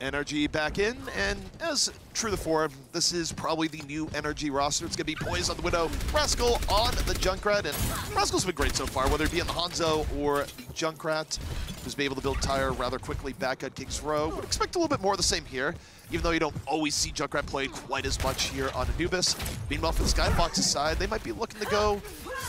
NRG back in, and as true to form, this is probably the new NRG roster. It's going to be Poise on the Widow, Rascal on the Junkrat, and Rascal's been great so far, whether it be on the Hanzo or the Junkrat, who's been able to build tire rather quickly back at King's Row. Would expect a little bit more of the same here, even though you don't always see Junkrat played quite as much here on Anubis. Meanwhile, for the Skyfoxes side, they might be looking to go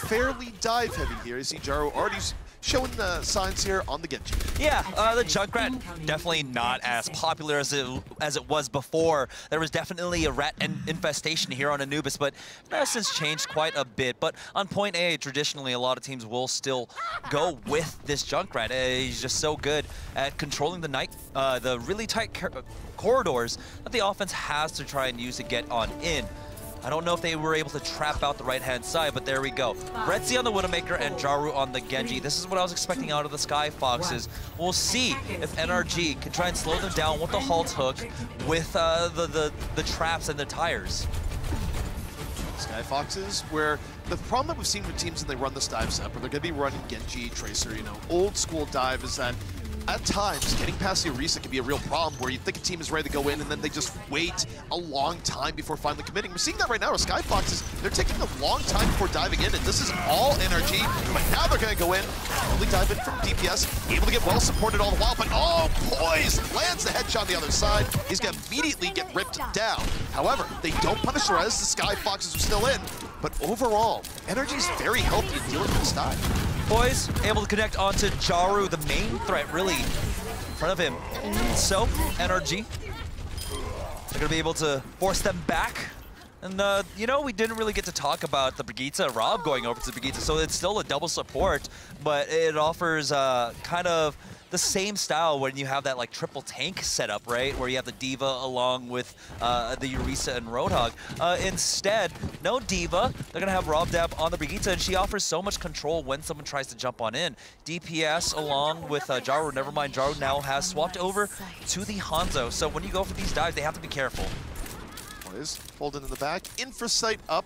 fairly dive heavy here. You see Jaro already showing the signs here on the Genji. Yeah, the Junkrat definitely not as popular as it was before. There was definitely a rat infestation here on Anubis, but that has since changed quite a bit. But on point A, traditionally, a lot of teams will still go with this Junkrat. He's just so good at controlling the really tight corridors that the offense has to try and use to get on in. I don't know if they were able to trap out the right-hand side, but there we go. Retzi on the Widowmaker and Jaru on the Genji. This is what I was expecting out of the Skyfoxes. We'll see if NRG can try and slow them down with the halt hook, with the traps and the tires. Skyfoxes, where the problem that we've seen with teams when they run this dive set, where they're going to be running Genji, Tracer, you know, old school dive, is that at times, getting past the Orisa can be a real problem where you think a team is ready to go in and then they just wait a long time before finally committing. We're seeing that right now with Skyfoxes. They're taking a long time before diving in, and this is all NRG, but now they're going to go in, only dive in from DPS, able to get well supported all the while, but oh, Poise lands the headshot on the other side. He's going to immediately get ripped down. However, they don't punish the res, the Skyfoxes are still in, but overall, NRG is very healthy in dealing with this dive. Poise able to connect onto Jaru, the main threat really in front of him. So, NRG, they're gonna be able to force them back. And you know, we didn't really get to talk about the Brigitte, Rob going over to the Brigitte, so it's still a double support, but it offers kind of the same style when you have that like triple tank setup, right? Where you have the D.Va along with the Orisa and Roadhog. Instead, no D.Va. They're gonna have Rob Dab on the Brigitte, and she offers so much control when someone tries to jump on in. DPS along with Jaru, never mind, Jaru now has swapped over to the Hanzo. So when you go for these dives, they have to be careful. Poise pulled into the back, Infrasight up.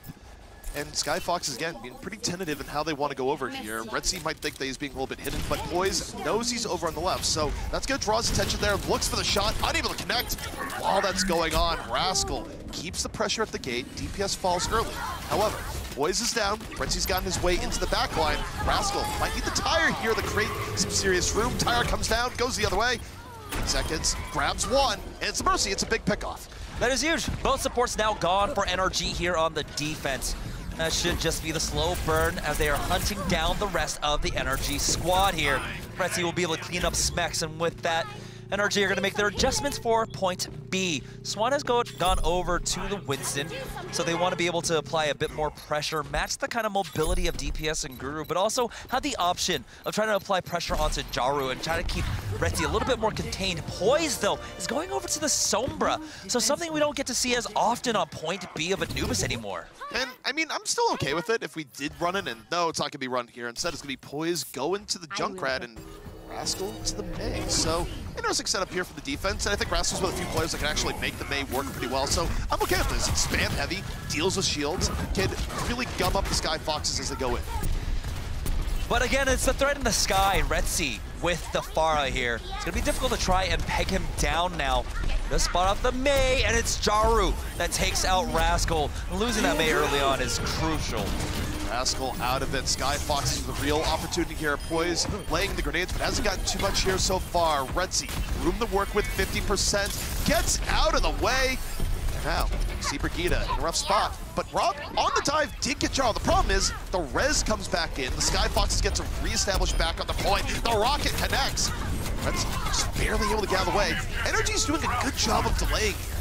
And Skyfox, again, being pretty tentative in how they want to go over here. Retzi might think that he's being a little bit hidden, but Poise knows he's over on the left. So that's good, draws attention there, looks for the shot, unable to connect. While that's going on, Rascal keeps the pressure at the gate. DPS falls early. However, Poise is down. Retzi's gotten his way into the back line. Rascal might need the tire here to create some serious room. Tire comes down, goes the other way. 8 seconds, grabs one, and it's a mercy. It's a big pickoff. That is huge. Both supports now gone for NRG here on the defense. That should just be the slow burn as they are hunting down the rest of the NRG squad here. Retzi will be able to clean up Smex, and with that, NRG are going to make their adjustments for point B. Swan has gone over to the Winston, so they want to be able to apply a bit more pressure, match the kind of mobility of DPS and Guru, but also have the option of trying to apply pressure onto Jaru and try to keep Retzi a little bit more contained. Poise, though, is going over to the Sombra, so something we don't get to see as often on point B of Anubis anymore. And, I mean, I'm still okay with it if we did run it, and no, it's not going to be run here. Instead, it's going to be Poise going to the Junkrat and Rascal to the Mei. So, interesting setup here for the defense, and I think Rascal's one of the few players that can actually make the Mei work pretty well, so I'm okay with this. It's spam heavy, deals with shields, can really gum up the Skyfoxes as they go in. But again, it's the threat in the sky, Retzi with the Pharah here. It's gonna be difficult to try and peg him down now. Gonna spot off the Mei, and it's Jaru that takes out Rascal. Losing that Mei early on is crucial. Rascal out of it. Skyfoxes with a real opportunity here. Poise laying the grenades, but hasn't gotten too much here so far. Retzi, room to work with 50%, gets out of the way. Now, see Brigitte in a rough spot, but Rob on the dive did get Jarl. The problem is the res comes back in. The Skyfoxes get to reestablish back on the point. The rocket connects. Retzi just barely able to get out of the way. NRG's doing a good job of delaying here.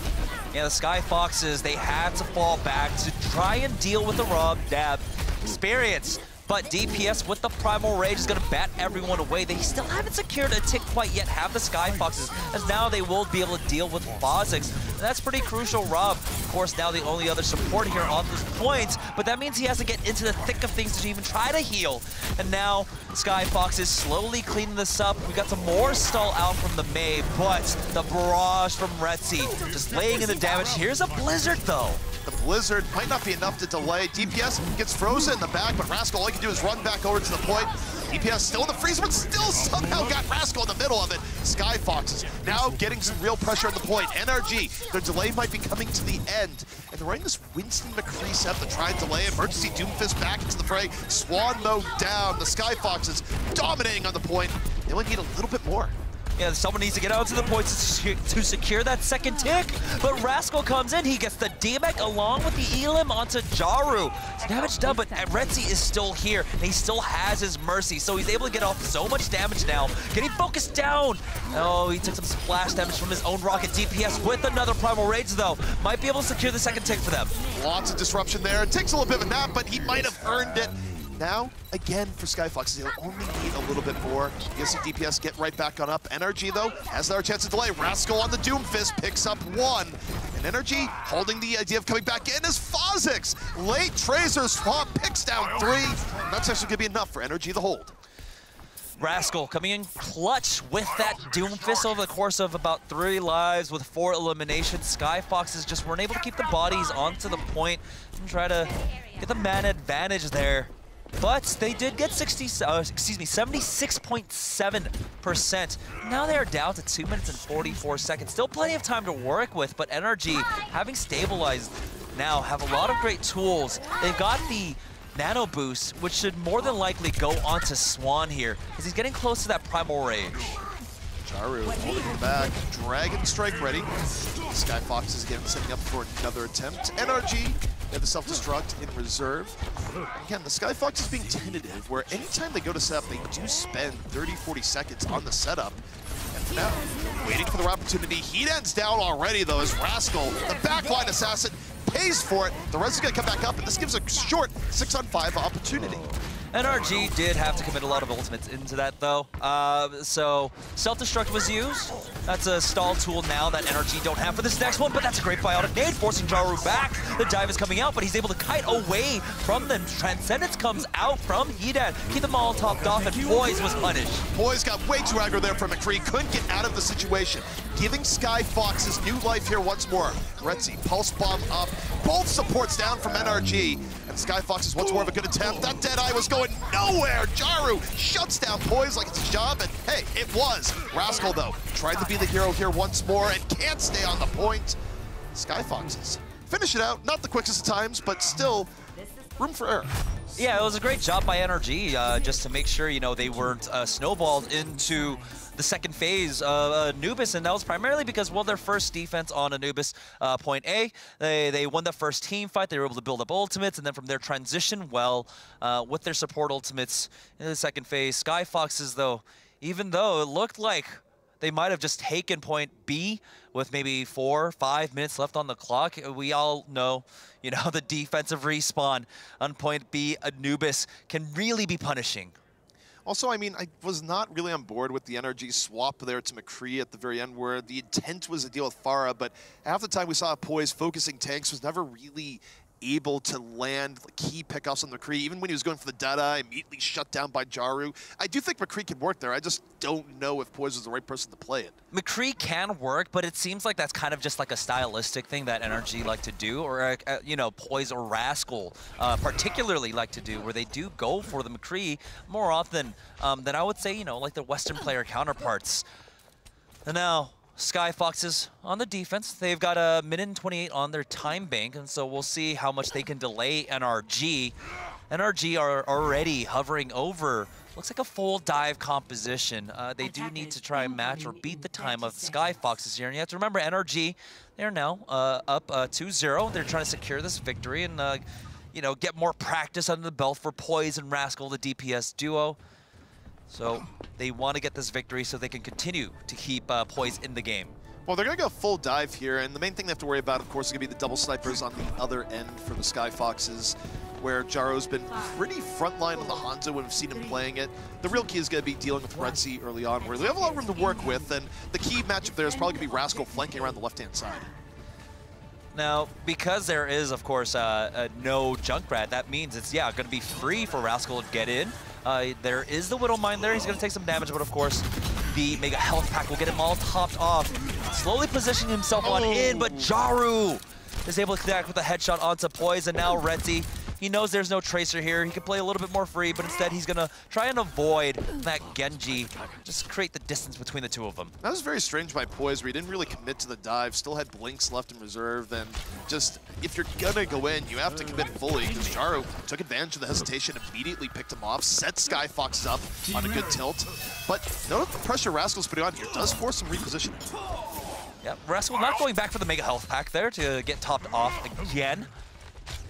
Yeah, the Skyfoxes, they had to fall back to try and deal with the Rob Dab experience. But DPS with the Primal Rage is going to bat everyone away. They still haven't secured a tick quite yet, have the Skyfoxes, as now they will be able to deal with Kha'Zix. And that's pretty crucial. Rob, of course, now the only other support here on this point, but that means he has to get into the thick of things to even try to heal. And now the Skyfox is slowly cleaning this up. We got some more stall out from the Mei, but the barrage from Retzi just laying in the damage. Here's a Blizzard, though. The Blizzard might not be enough to delay. DPS gets frozen in the back, but Rascal, all he can do is run back over to the point. DPS still in the freeze, but still somehow got Rascal in the middle of it. Skyfoxes now getting some real pressure on the point. NRG, their delay might be coming to the end. And they're running this Winston McCree set to try and delay. Emergency Doomfist back into the fray. Swan mode down. The Skyfoxes dominating on the point. They only need a little bit more. Yeah, someone needs to get out to the points to secure that second tick, but Rascal comes in, he gets the DMEC along with the Elim onto Jaru. Damage done, but Retzi is still here, and he still has his Mercy, so he's able to get off so much damage now. Getting focused down. Oh, he took some splash damage from his own rocket. DPS with another Primal Rage, though. Might be able to secure the second tick for them. Lots of disruption there. It takes a little bit of a nap, but he might have earned it. Now, again, for Skyfoxes, they'll only need a little bit more. You see DPS get right back on up. NRG, though, has their chance to delay. Rascal on the Doomfist picks up one. And NRG holding the idea of coming back in is Fozix. Late Tracer Swamp picks down three. That's actually going to be enough for NRG to hold. Rascal coming in clutch with that Doomfist over the course of about 3 lives with 4 eliminations. Skyfoxes just weren't able to keep the bodies onto the point and try to get the man advantage there. But they did get 76.7%. Now they are down to 2 minutes and 44 seconds. Still plenty of time to work with, but NRG, having stabilized now, have a lot of great tools. They've got the Nano Boost, which should more than likely go onto Swan here, because he's getting close to that Primal Rage. Jaru holding him back. Dragon Strike ready. Skyfox is again setting up for another attempt. NRG, they have the self-destruct in reserve. Again, the Skyfox is being tentative, where anytime they go to setup, they do spend 30-40 seconds on the setup. And for now, waiting for their opportunity. Heat ends down already, though, as Rascal, the backline assassin, pays for it. The rest is going to come back up, and this gives a short 6-on-5 opportunity. NRG did have to commit a lot of ultimates into that, though. So self-destruct was used. That's a stall tool now that NRG don't have for this next one, but that's a great biotic nade, forcing Jaru back. The dive is coming out, but he's able to kite away from them. Transcendence comes out from Hedan. Keep them all topped off, and Poise was punished. Poise got way too aggro there from McCree. Couldn't get out of the situation. Giving Skyfoxes new life here once more. Retzi, Pulse Bomb up. Both supports down from NRG. And Skyfoxes once more of a good attempt. That Deadeye was going nowhere. Jaru shuts down Poise like it's his job, and hey, it was. Rascal, though, tried to be the hero here once more and can't stay on the point. Skyfoxes finish it out. Not the quickest of times, but still room for error. Yeah, it was a great job by NRG just to make sure, you know, they weren't snowballed into the second phase of Anubis, and that was primarily because, well, their first defense on Anubis point A, they won the first team fight, they were able to build up ultimates, and then from their transition well with their support ultimates in the second phase. Skyfoxes, though, even though it looked like they might have just taken point B with maybe 4 or 5 minutes left on the clock, we all know, you know, the defensive respawn on point B, Anubis, can really be punishing. Also, I mean, I was not really on board with the NRG swap there to McCree at the very end, where the intent was to deal with Pharah, but half the time we saw Poise focusing tanks was never really able to land key pickoffs on McCree. Even when he was going for the Deadeye, immediately shut down by Jaru. I do think McCree can work there. I just don't know if Poise is the right person to play it. McCree can work, but it seems like that's kind of just like a stylistic thing that NRG like to do, or you know, Poise or Rascal particularly like to do, where they do go for the McCree more often than I would say, you know, like the Western player counterparts. And now, Skyfoxes on the defense. They've got a minute and 28 on their time bank, and so we'll see how much they can delay NRG. NRG are already hovering over, looks like a full dive composition. They do need to try and match or beat the time of the Skyfoxes here. And you have to remember, NRG, they're now up 2-0. They're trying to secure this victory and, you know, get more practice under the belt for Poise and Rascal, the DPS duo. So they want to get this victory so they can continue to keep Poise in the game. Well, they're going to go full dive here, and the main thing they have to worry about, of course, is going to be the double snipers on the other end for the Skyfoxes, where Jaro's been pretty frontline on the Hanzo when we've seen him playing it. The real key is going to be dealing with Retzi early on, where they have a lot of room to work with, and the key matchup there is probably going to be Rascal flanking around the left-hand side. Now, because there is, of course, no Junkrat, that means it's, yeah, going to be free for Rascal to get in. There is the Widow Mine there. He's going to take some damage, but of course, the Mega Health Pack will get him all topped off. Slowly positioning himself on in, but Jaru is able to connect with a headshot onto Poise, and now Retzi, He knows there's no Tracer here. He can play a little bit more free, but instead he's going to try and avoid that Genji, just create the distance between the two of them. That was very strange by Poise, where he didn't really commit to the dive, still had blinks left in reserve, and just, if you're gonna go in, you have to commit fully, because Jaro took advantage of the hesitation, immediately picked him off, set Skyfoxes up on a good tilt, but note the pressure Rascal's putting on here does force some repositioning. Yeah, Rascal not going back for the Mega Health Pack there to get topped off again.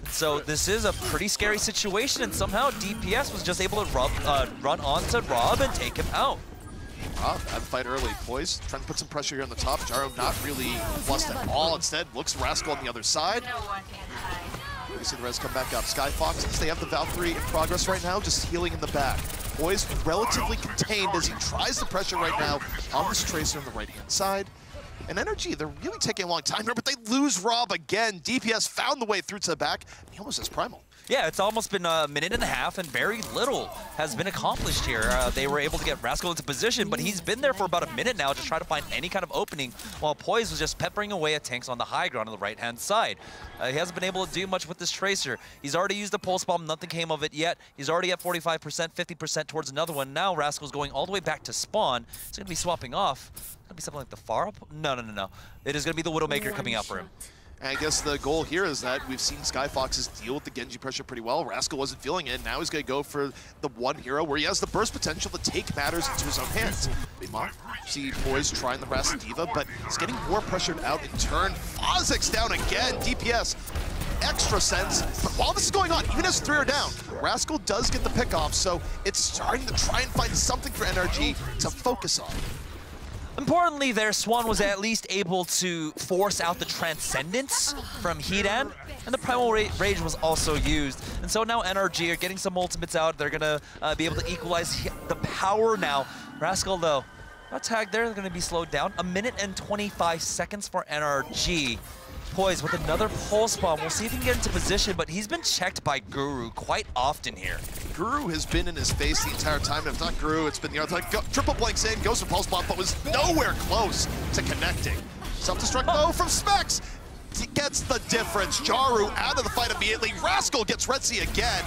So this is a pretty scary situation, and somehow DPS was just able to run onto Rob and take him out. Rob had the fight early. Poise trying to put some pressure here on the top. Jaro not really flustered at all. Instead, looks Rascal on the other side. You see the res come back up. Skyfoxes, they have the Valkyrie in progress right now, just healing in the back. Poise relatively contained as he tries the pressure right now on this Tracer on the right-hand side. And NRG, they're really taking a long time here, but they lose Rob again. DPS found the way through to the back. He almost has Primal. Yeah, it's almost been a minute and a half, and very little has been accomplished here. They were able to get Rascal into position, but he's been there for about a minute now to try to find any kind of opening, while Poise was just peppering away at tanks on the high ground on the right-hand side. He hasn't been able to do much with this Tracer. He's already used the Pulse Bomb, nothing came of it yet. He's already at 45%, 50% towards another one. Now Rascal's going all the way back to spawn. He's going to be swapping off. It's going to be something like the Pharah? No. It is going to be the Widowmaker coming out for him. And I guess the goal here is that we've seen Skyfoxes deal with the Genji pressure pretty well. Rascal wasn't feeling it. Now he's going to go for the one hero where he has the burst potential to take matters into his own hands. Meanwhile, see Poise trying the Ras Diva, but he's getting more pressured out in turn. Fozik's down again. DPS, extra sense. But while this is going on, even as 3 are down, Rascal does get the pick off, so it's starting to try and find something for NRG to focus on. Importantly there, Swan was at least able to force out the Transcendence from Hidan, and the Primal Rage was also used. And so now NRG are getting some ultimates out. They're going to be able to equalize the power now. Rascal, though, not tagged there. They're going to be slowed down. 1 minute and 25 seconds for NRG. Poise with another Pulse Bomb. We'll see if he can get into position, but he's been checked by Guru quite often here. Guru has been in his face the entire time, and if not Guru, it's been the other side. Triple blanks in, goes for Pulse Bomb, but was nowhere close to connecting. Self-destruct though from Specs. He gets the difference. Jaro out of the fight immediately. Rascal gets Red Sea again,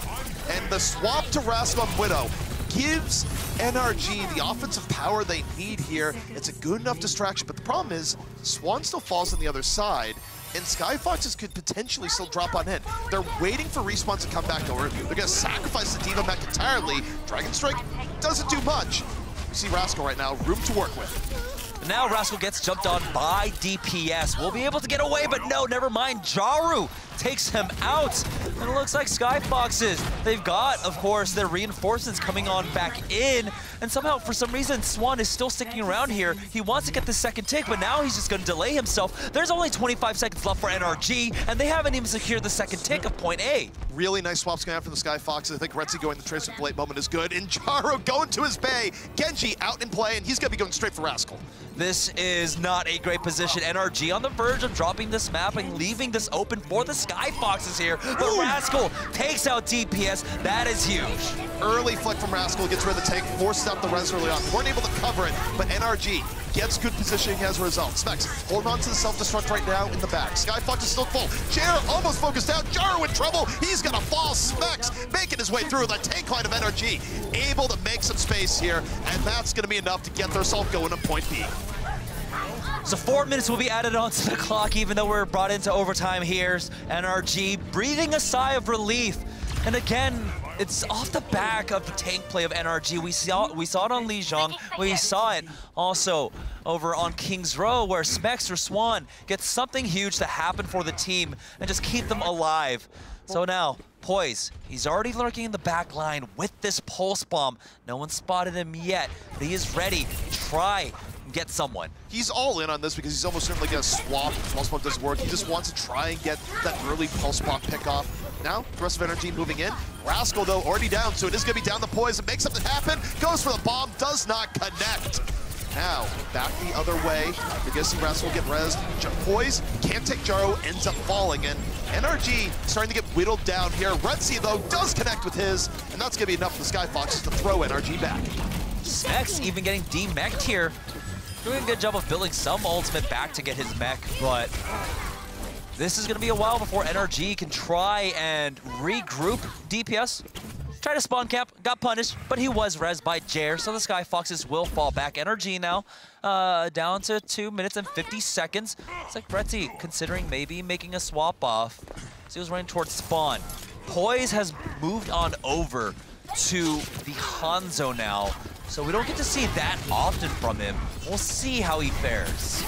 and the swap to Rascal on Widow gives NRG the offensive power they need here. It's a good enough distraction, but the problem is Swan still falls on the other side, and Skyfoxes could potentially still drop on in. They're waiting for respawns to come back over. They're going to sacrifice the Diva mech entirely. Dragon Strike doesn't do much. You see Rascal right now, room to work with. Now Rascal gets jumped on by DPS. We'll be able to get away, but no, never mind. Jaro takes him out. And it looks like Skyfoxes, they've got, of course, their reinforcements coming on back in. And somehow, for some reason, Swan is still sticking around here. He wants to get the second tick, but now he's just going to delay himself. There's only 25 seconds left for NRG, and they haven't even secured the second tick of point A. Really nice swaps going after the Skyfoxes. I think Retzi going the Tracer for late moment is good. And Jaro going to his bay. Genji out in play, and he's going to be going straight for Rascal. This is not a great position. NRG on the verge of dropping this map and leaving this open for the Skyfoxes here. But Rascal takes out DPS. That is huge. Early flick from Rascal, gets rid of the tank, forces out the res early on. Weren't able to cover it, but NRG gets good positioning as a result. Specs holding on to the self-destruct right now in the back. Skyfox is still full. Chair almost focused out. Jaro in trouble. He's gonna fall. Specs making his way through the tank line of NRG. Able to make some space here, and that's gonna be enough to get themselves going to point B. So 4 minutes will be added onto the clock, even though we're brought into overtime here. NRG breathing a sigh of relief. And again, it's off the back of the tank play of NRG. We saw it on Lijiang. We saw it also over on King's Row, where Specs or Swan gets something huge to happen for the team and just keep them alive. So now, Poise, he's already lurking in the back line with this Pulse Bomb. No one spotted him yet, but he is ready to try and get someone. He's all in on this because he's almost certainly going to swap. Pulse Bomb doesn't work. He just wants to try and get that early Pulse Bomb pick off. Now, the rest of NRG moving in. Rascal, though, already down, so it is going to be down to Poise and make something happen. Goes for the bomb, does not connect. Now, back the other way. You're going to see Rascal get rezzed. Poise can't take Jaro, ends up falling, and NRG starting to get whittled down here. Retzi, though, does connect with his, and that's going to be enough for the Skyfoxes to throw NRG back. Specs even getting de-mech'd here. Doing a good job of building some ultimate back to get his mech, but this is going to be a while before NRG can try and regroup DPS. Tried to spawn camp, got punished, but he was rezzed by Jer, so the Skyfoxes will fall back. NRG now down to 2 minutes and 50 seconds. It's like Bretzi considering maybe making a swap off. So he was running towards spawn. Poise has moved on over to the Hanzo now, so we don't get to see that often from him. We'll see how he fares.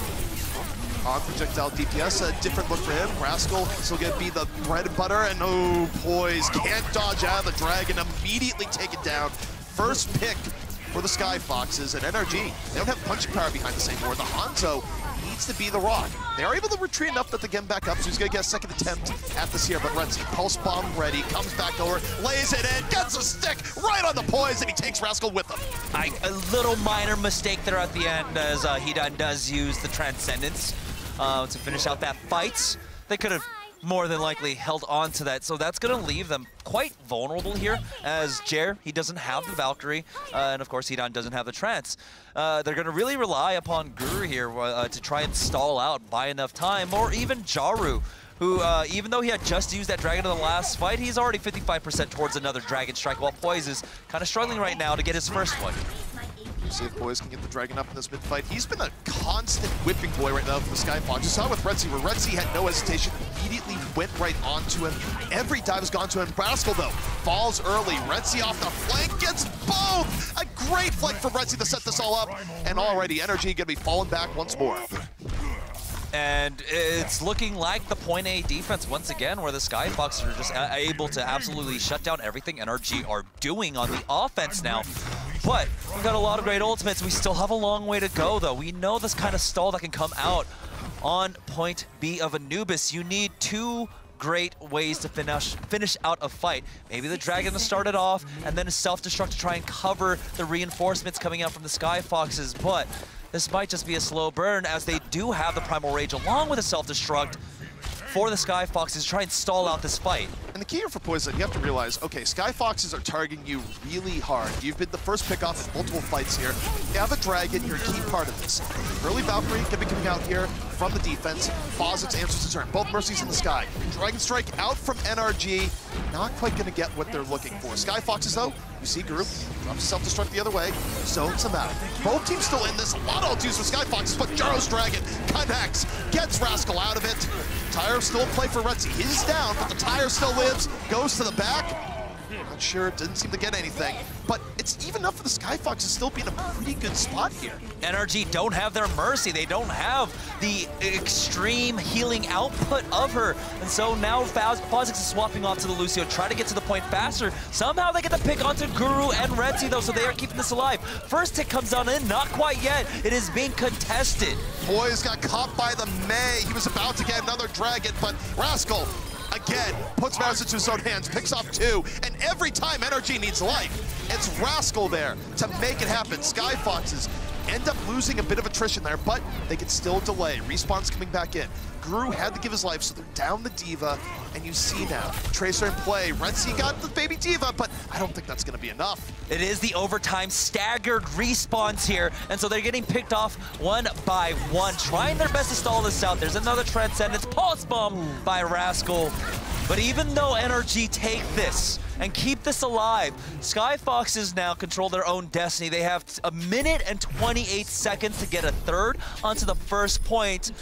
On projectile DPS, a different look for him. Rascal still gonna be the bread and butter, and oh, Poise can't dodge out of the dragon, immediately taken down. First pick for the Skyfoxes, and NRG, they don't have punching power behind this anymore. The Hanzo needs to be the rock. They are able to retreat enough that they get him back up, so he's gonna get a second attempt at this here, but Renzi, pulse bomb ready, comes back over, lays it in, gets a stick right on the Poise, and he takes Rascal with him. A little minor mistake there at the end, as Hidan does use the Transcendence to finish out that fight. They could have more than likely held on to that, so that's going to leave them quite vulnerable here, as Jer, he doesn't have the Valkyrie, and of course Hidan doesn't have the Trance. They're going to really rely upon Guru here to try and stall out, buy enough time, or even Jaru, who, even though he had just used that dragon in the last fight, he's already 55% towards another dragon strike, while Poise is kind of struggling right now to get his first one. See if Poise can get the dragon up in this mid-fight. He's been a constant whipping boy right now for the Skyfox. You saw with Renzi, where Renzi had no hesitation, immediately went right onto him. Every dive has gone to him. Rascal, though, falls early. Renzi off the flank, gets both! A great flank from Renzi to set this all up, and already NRG gonna be falling back once more. And it's looking like the point A defense once again, where the Skyfoxes are just able to absolutely shut down everything NRG are doing on the offense now. But we've got a lot of great ultimates. We still have a long way to go, though. We know this kind of stall that can come out on point B of Anubis. You need two great ways to finish out a fight. Maybe the dragon to start it off, and then a self-destruct to try and cover the reinforcements coming out from the Skyfoxes. But this might just be a slow burn, as they do have the Primal Rage along with a self-destruct for the Skyfoxes to try and stall out this fight. And the key here for Poison, you have to realize, okay, Skyfoxes are targeting you really hard. You've been the first pick off of multiple fights here. You have a dragon, you're a key part of this. Early Valkyrie can be coming out here from the defense. Fawcett's answers his turn. Both Mercies in the sky. Dragon Strike out from NRG. Not quite gonna get what they're looking for. Skyfoxes, though, you see Group drops self-destruct the other way, zones them out. Both teams still in this. A lot of ultis for Skyfoxes, but Jaro's Dragon connects, gets Rascal out of it. Tire still in play for Renzi. He's down, but the Tire still lives, goes to the back. Not sure, it didn't seem to get anything, but it's even enough for the Skyfoxes still being a pretty good spot here. NRG don't have their Mercy. They don't have the extreme healing output of her. And so now Fawzix is swapping off to the Lucio, try to get to the point faster. Somehow they get the pick onto Guru and Renzi, though, so they are keeping this alive. First hit comes on in, not quite yet. It is being contested. Poise got caught by the May. He was about to get another dragon, but Rascal, again, puts matters into his own hands, picks off two, and every time NRG needs life, it's Rascal there to make it happen. Skyfoxes end up losing a bit of attrition there, but they can still delay. Respawn's coming back in. Guru had to give his life, so they're down the D.Va, and you see now, Tracer in play. Renzi got the baby D.Va, but I don't think that's gonna be enough. It is the overtime staggered respawns here, and so they're getting picked off one by one, trying their best to stall this out. There's another Transcendence, Pulse Bomb by Rascal. But even though NRG take this and keep this alive, Skyfoxes now control their own destiny. They have a minute and 28 seconds to get a third onto the first point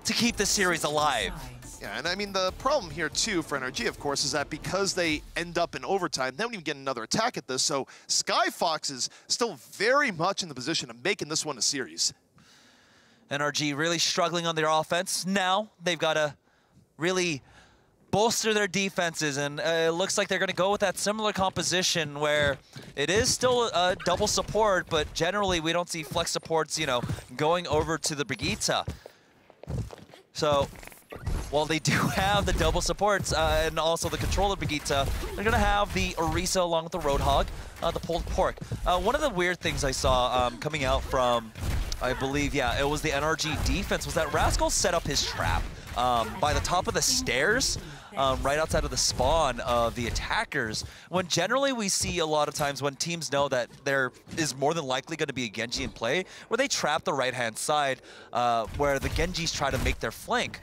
to keep the series alive. Yeah, and I mean, the problem here, too, for NRG, of course, is that because they end up in overtime, they don't even get another attack at this, so Skyfoxes still very much in the position of making this one a series. NRG really struggling on their offense. Now they've got to really bolster their defenses, and it looks like they're going to go with that similar composition where it is still a double support, but generally we don't see flex supports, you know, going over to the Brigitte. So while they do have the double supports and also the controller Brigitte, they're going to have the Orisa along with the Roadhog, the pulled pork. One of the weird things I saw coming out from, I believe, yeah, it was the NRG defense, was that Rascal set up his trap by the top of the stairs, right outside of the spawn of the attackers, when generally we see a lot of times when teams know that there is more than likely going to be a Genji in play, where they trap the right-hand side, where the Genjis try to make their flank.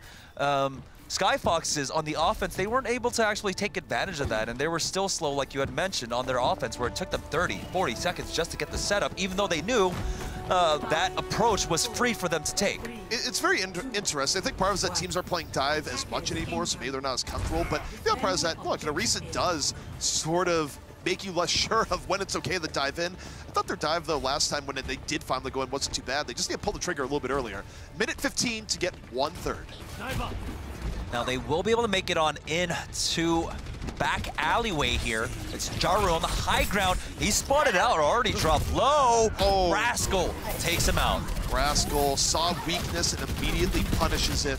Skyfoxes on the offense, they weren't able to actually take advantage of that, and they were still slow, like you had mentioned, on their offense, where it took them 30, 40 seconds just to get the setup, even though they knew that approach was free for them to take. It's very interesting. I think part of it is that teams aren't playing dive as much anymore, so maybe they're not as comfortable, but the other part is that, look, Jamerson does sort of make you less sure of when it's okay to dive in. I thought their dive, though, last time when they did finally go in wasn't too bad. They just need to pull the trigger a little bit earlier. Minute 15 to get 1/3. Now they will be able to make it on in to back alleyway here. It's Jaru on the high ground. He's spotted out, already dropped low. Oh. Rascal takes him out. Rascal saw weakness and immediately punishes it.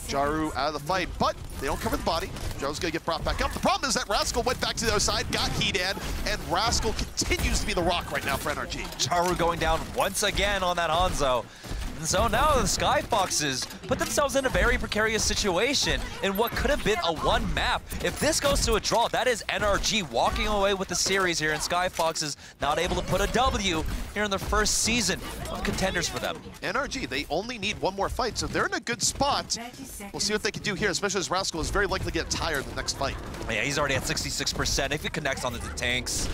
Jaru out of the fight, but they don't cover the body. Jaru's gonna get brought back up. The problem is that Rascal went back to the other side, got Heated, and Rascal continues to be the rock right now for NRG. Jaru going down once again on that Hanzo. And so now the Skyfoxes put themselves in a very precarious situation in what could have been a one map. If this goes to a draw, that is NRG walking away with the series here, and Skyfoxes not able to put a W here in their first season of Contenders for them. NRG, they only need one more fight, so they're in a good spot. We'll see what they can do here, especially as Rascal is very likely to get tired in the next fight. Yeah, he's already at 66%. If he connects onto the tanks,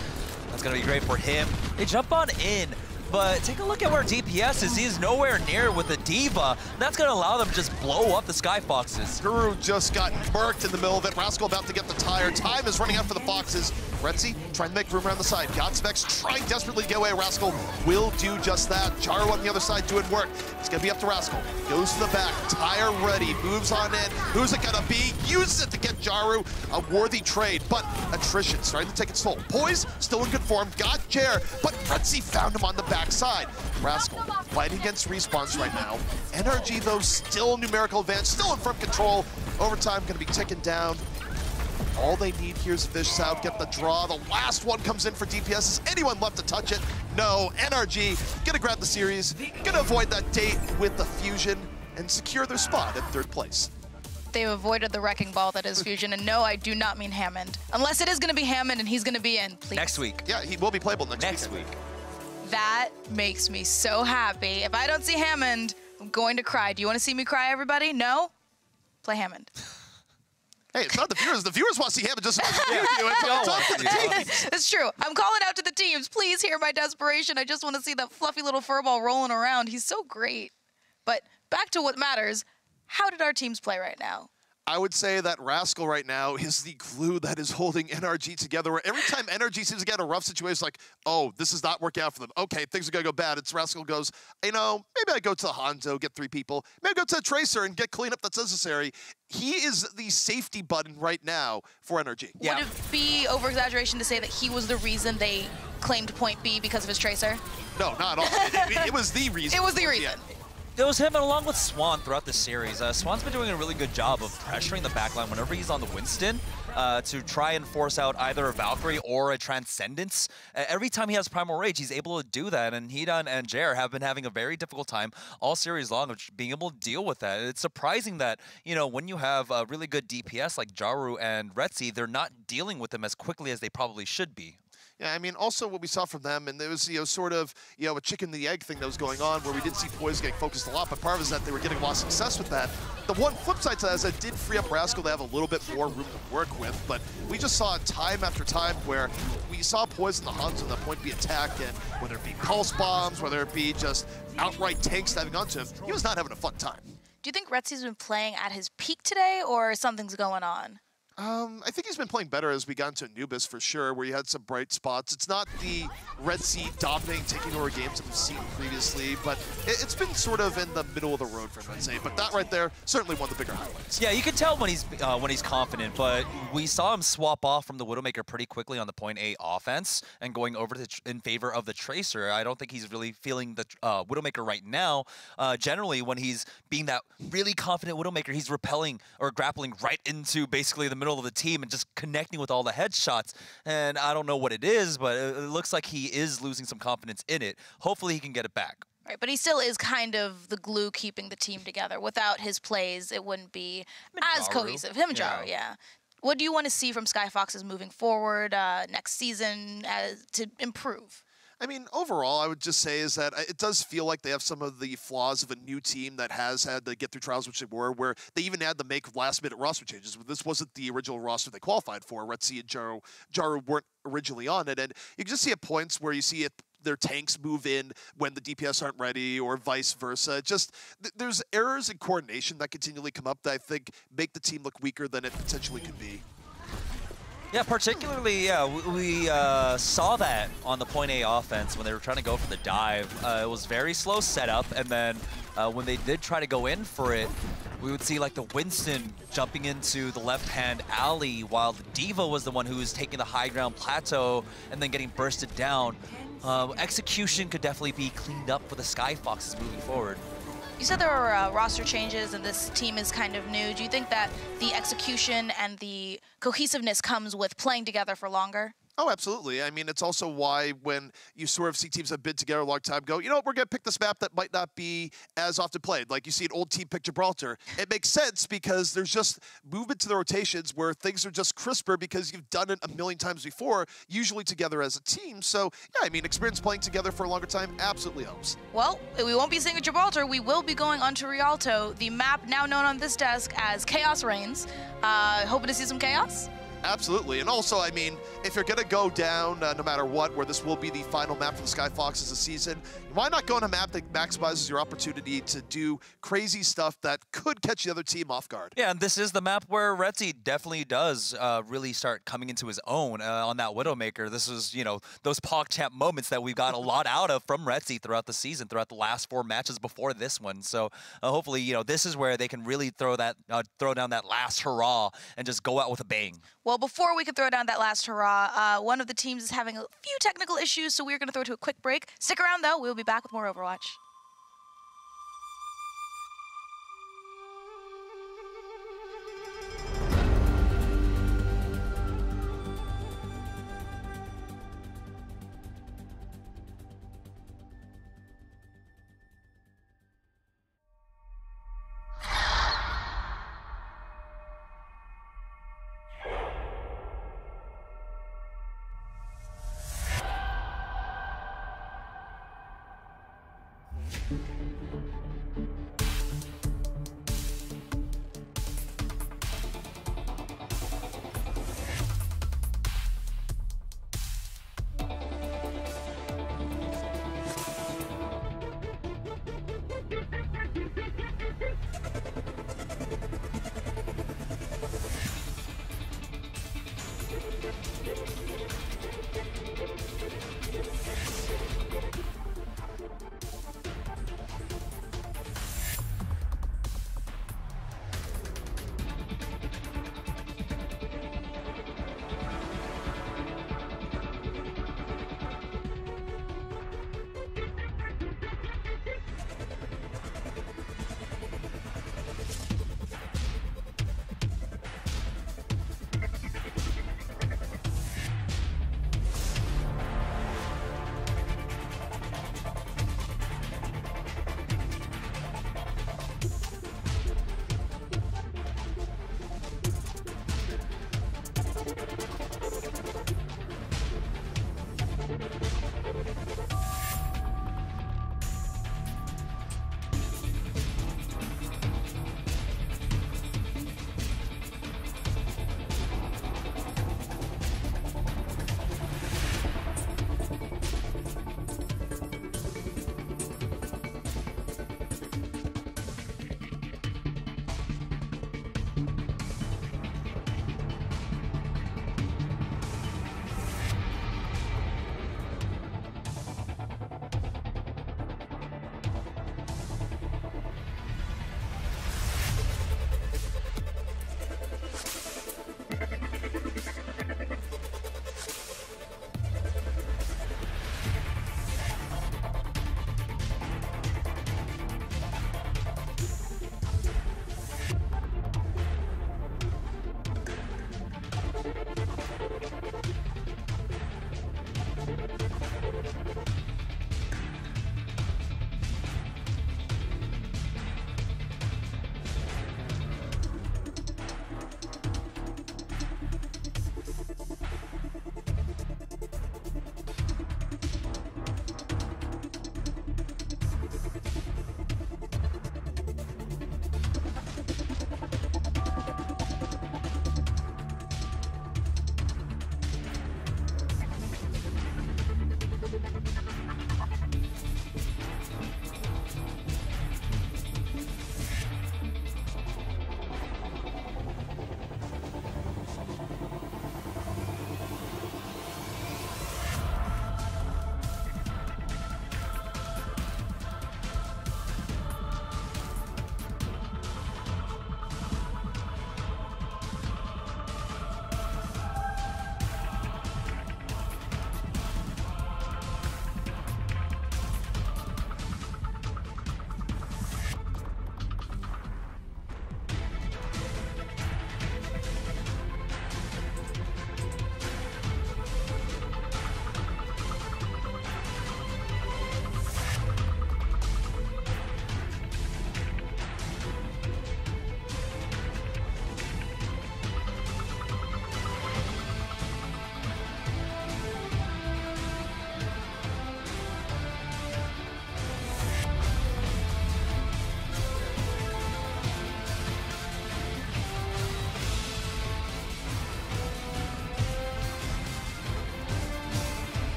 that's going to be great for him. They jump on in. But take a look at where DPS is. He's nowhere near with the Diva. That's going to allow them to just blow up the Skyfoxes. Guru just got murked in the middle of it. Rascal about to get the tire. Time is running out for the Foxes. Retzi trying to make room around the side. Godspecs trying desperately to get away. Rascal will do just that. Jaru on the other side doing work. It's going to be up to Rascal. Goes to the back. Tire ready. Moves on in. Who's it going to be? Uses it to get Jaru. A worthy trade, but attrition starting to take its toll. Poise still in good form. Got Jer, but Retzi found him on the backside. Rascal fighting against respawns right now. NRG, though, still numerical advantage, still in front control. Overtime going to be ticking down. All they need here is Vicious out, get the draw. The last one comes in for DPS. Is anyone left to touch it? No. NRG gonna grab the series, gonna avoid that date with the Fusion, and secure their spot at 3rd place. They've avoided the wrecking ball that is Fusion, and no, I do not mean Hammond. Unless it is gonna be Hammond and he's gonna be in, please. Next week. Yeah, he will be playable next week. That makes me so happy. If I don't see Hammond, I'm going to cry. Do you want to see me cry, everybody? No? Play Hammond. Hey, it's not the viewers. The viewers want to see Hammond just as much as you do. It's up to the teams. It's true. I'm calling out to the teams. Please hear my desperation. I just want to see that fluffy little furball rolling around. He's so great. But back to what matters. How did our teams play right now? I would say that Rascal right now is the glue that is holding NRG together. Where every time NRG seems to get in a rough situation, it's like, oh, this is not working out for them. Okay, things are going to go bad. It's Rascal goes, you know, maybe I go to the Hanzo, get 3 people. Maybe I go to the Tracer and get cleanup that's necessary. He is the safety button right now for NRG. Yeah. Would it be over-exaggeration to say that he was the reason they claimed point B because of his Tracer? No, not at all. It was the reason. It was the reason. Yeah. It was him along with Swan throughout the series. Swan's been doing a really good job of pressuring the backline whenever he's on the Winston to try and force out either a Valkyrie or a Transcendence. Every time he has Primal Rage, he's able to do that, and Hedan and Jer have been having a very difficult time all series long of being able to deal with that. It's surprising that, you know, when you have a really good DPS like Jaru and Retzi, they're not dealing with them as quickly as they probably should be. Yeah, I mean, also what we saw from them, and there was, you know, sort of, you know, a chicken and the egg thing that was going on where we did see Poise getting focused a lot, but part of it is that they were getting a lot of success with that. The one flip side to that is that it did free up Rascal to have a little bit more room to work with, but we just saw time after time where we saw Poise and the Hanzo at that point be attacked, and whether it be pulse bombs, whether it be just outright tanks diving onto him, he was not having a fun time. Do you think Retzi's been playing at his peak today, or something's going on? I think he's been playing better as we got into Anubis for sure, where he had some bright spots. It's not the Red Sea dominating, taking over games that we've seen previously, but it's been sort of in the middle of the road for him, I'd say. But that right there, certainly one of the bigger highlights. Yeah, you can tell when he's confident, but we saw him swap off from the Widowmaker pretty quickly on the point A offense and going over to in favor of the Tracer. I don't think he's really feeling the Widowmaker right now. Generally, when he's being that really confident Widowmaker, he's repelling or grappling right into basically the middle of the team and just connecting with all the headshots. And I don't know what it is, but it looks like he is losing some confidence in it. Hopefully he can get it back. Right, but he still is kind of the glue keeping the team together. Without his plays, it wouldn't be as cohesive. Him and Jaru, yeah. What do you want to see from Skyfoxes moving forward next season to improve? I mean, overall, I would just say is that it does feel like they have some of the flaws of a new team that has had to get through trials, which they were, where they even had to make last-minute roster changes. This wasn't the original roster they qualified for. Retzi and Jaru weren't originally on it, and you can just see at points where you see their tanks move in when the DPS aren't ready, or vice versa. Just there's errors in coordination that continually come up that I think make the team look weaker than it potentially could be. Yeah, particularly, we saw that on the point A offense when they were trying to go for the dive. It was very slow setup, and then when they did try to go in for it, we would see like the Winston jumping into the left-hand alley while the Diva was the one who was taking the high ground plateau and then getting bursted down. Execution could definitely be cleaned up for the Skyfoxes moving forward. You said there were roster changes and this team is kind of new. Do you think that the execution and the cohesiveness comes with playing together for longer? Oh, absolutely. I mean, it's also why when you sort of see teams that have been together a long time go, you know what, we're going to pick this map that might not be as often played. Like you see an old team pick Gibraltar. It makes sense because there's just movement to the rotations where things are just crisper because you've done it a million times before, usually together as a team. So, yeah, I mean, experience playing together for a longer time absolutely helps. Well, we won't be seeing Gibraltar. We will be going on to Rialto, the map now known on this desk as Chaos Reigns. Hoping to see some chaos? Absolutely. And also, I mean, if you're going to go down no matter what, where this will be the final map for the Skyfoxes this season, why not go on a map that maximizes your opportunity to do crazy stuff that could catch the other team off guard? Yeah, and this is the map where Retzi definitely does really start coming into his own on that Widowmaker. This is, you know, those PogChamp moments that we've got a lot out of from Retzi throughout the season, throughout the last 4 matches before this one. So hopefully, you know, this is where they can really throw down that last hurrah and just go out with a bang. Well, before we can throw down that last hurrah, one of the teams is having a few technical issues, so we're going to throw to a quick break. Stick around, though. We'll be back with more Overwatch.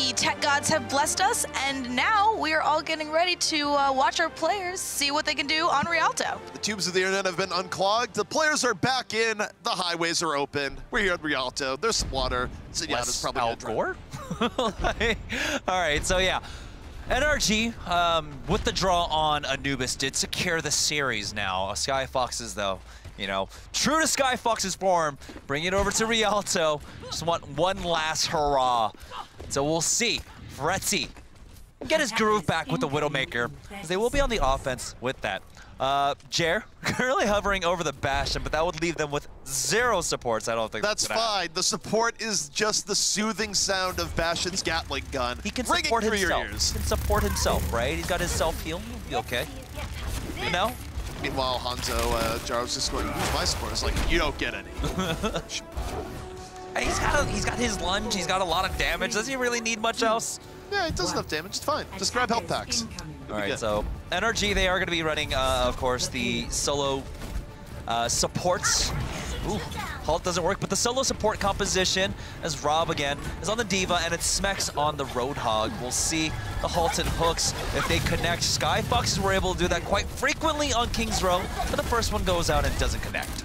The tech gods have blessed us, and now we are all getting ready to watch our players see what they can do on Rialto. The tubes of the internet have been unclogged. The players are back in. The highways are open. We're here at Rialto. There's some water. Zenyatta's probably Al Gore? All right, so yeah. NRG, with the draw on Anubis, did secure the series now. Skyfoxes, though, you know, true to Skyfoxes form, bring it over to Rialto. Just want one last hurrah. So we'll see. Fretzy get his groove back with the Widowmaker, because they will be on the offense with that. Jer, currently hovering over the Bastion, but that would leave them with 0 supports. I don't think that's fine. Happen. The support is just the soothing sound of Bastion's Gatling gun. He can support himself. He can support himself, right? He's got his self-heal. He'll be okay. You know? Meanwhile, Hanzo, Jaro's just going, who's my support? It's like, you don't get any. He's got his lunge. He's got a lot of damage. Does he really need much else? Yeah, he does enough damage. It's fine. Just grab health packs. All right, so NRG, they are going to be running, of course, the solo supports. Ooh, halt doesn't work, but the solo support composition, as Rob again is on the Diva, and it's Smex on the Roadhog. We'll see the halt and hooks if they connect. Skyfoxes were able to do that quite frequently on King's Row, but the first one goes out and doesn't connect.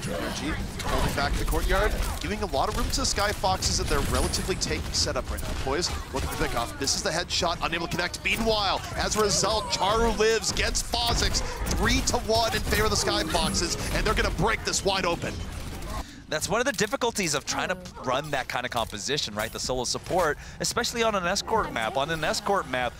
NRG holding back the courtyard, giving a lot of room to Skyfoxes, and they're relatively taking setup right now. Poise looking for the pickoff. Misses the headshot, unable to connect. Meanwhile, as a result, Charu lives, gets Fozix 3-1 in favor of the Skyfoxes, and they're going to break this wide open. That's one of the difficulties of trying to run that kind of composition, right? The solo support, especially on an escort map. On an escort map,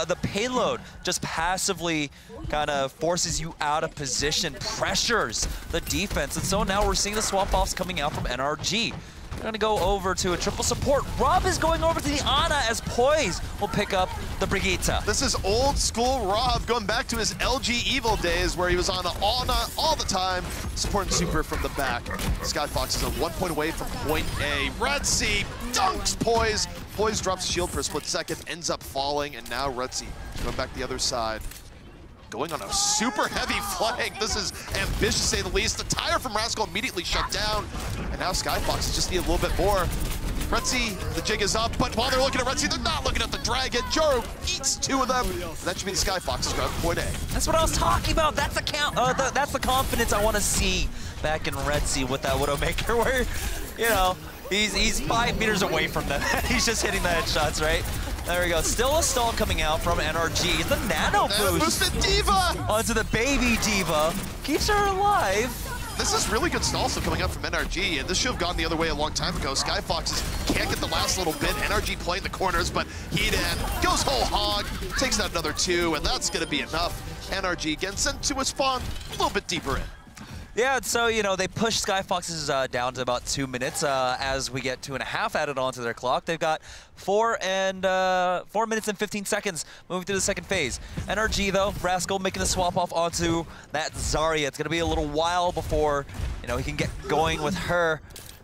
the payload just passively kind of forces you out of position, pressures the defense. And so now we're seeing the swap-offs coming out from NRG. They're going to go over to a triple support. Rob is going over to the Ana as Poise will pick up the Brigitte. This is old school Rob going back to his LG Evil days where he was on Ana all the time, supporting super from the back. Skyfox is 1 point away from point A. Retzy dunks Poise. Poise drops shield for a split second, ends up falling, and now Retzy going back the other side. Going on a super heavy flank. This is ambitious, to say the least. The tire from Rascal immediately shut down. And now Skyfoxes just need a little bit more. Retzy, the jig is up, but while they're looking at Retzy, they're not looking at the Dragon. Jaru eats 2 of them. That should be the Skyfoxes grab point A. That's what I was talking about. That's the count. That's the confidence I want to see back in Retzy with that Widowmaker, where, you know, he's 5 meters away from them. He's just hitting the headshots, right? There we go. Still a stall coming out from NRG. The nano boost boosted Diva onto the baby Diva. Keeps her alive. This is really good stall still coming up from NRG, and this should have gone the other way a long time ago. Skyfoxes can't get the last little bit. NRG playing the corners, but Heat-In goes whole hog, takes out another 2, and that's going to be enough. NRG getting sent to a spawn a little bit deeper in. Yeah, so, you know, they push Skyfoxes down to about 2 minutes as we get 2.5 added onto their clock. They've got 4 minutes and 15 seconds moving through the second phase. NRG, though, Rascal making the swap off onto that Zarya. It's going to be a little while before, you know, he can get going with her.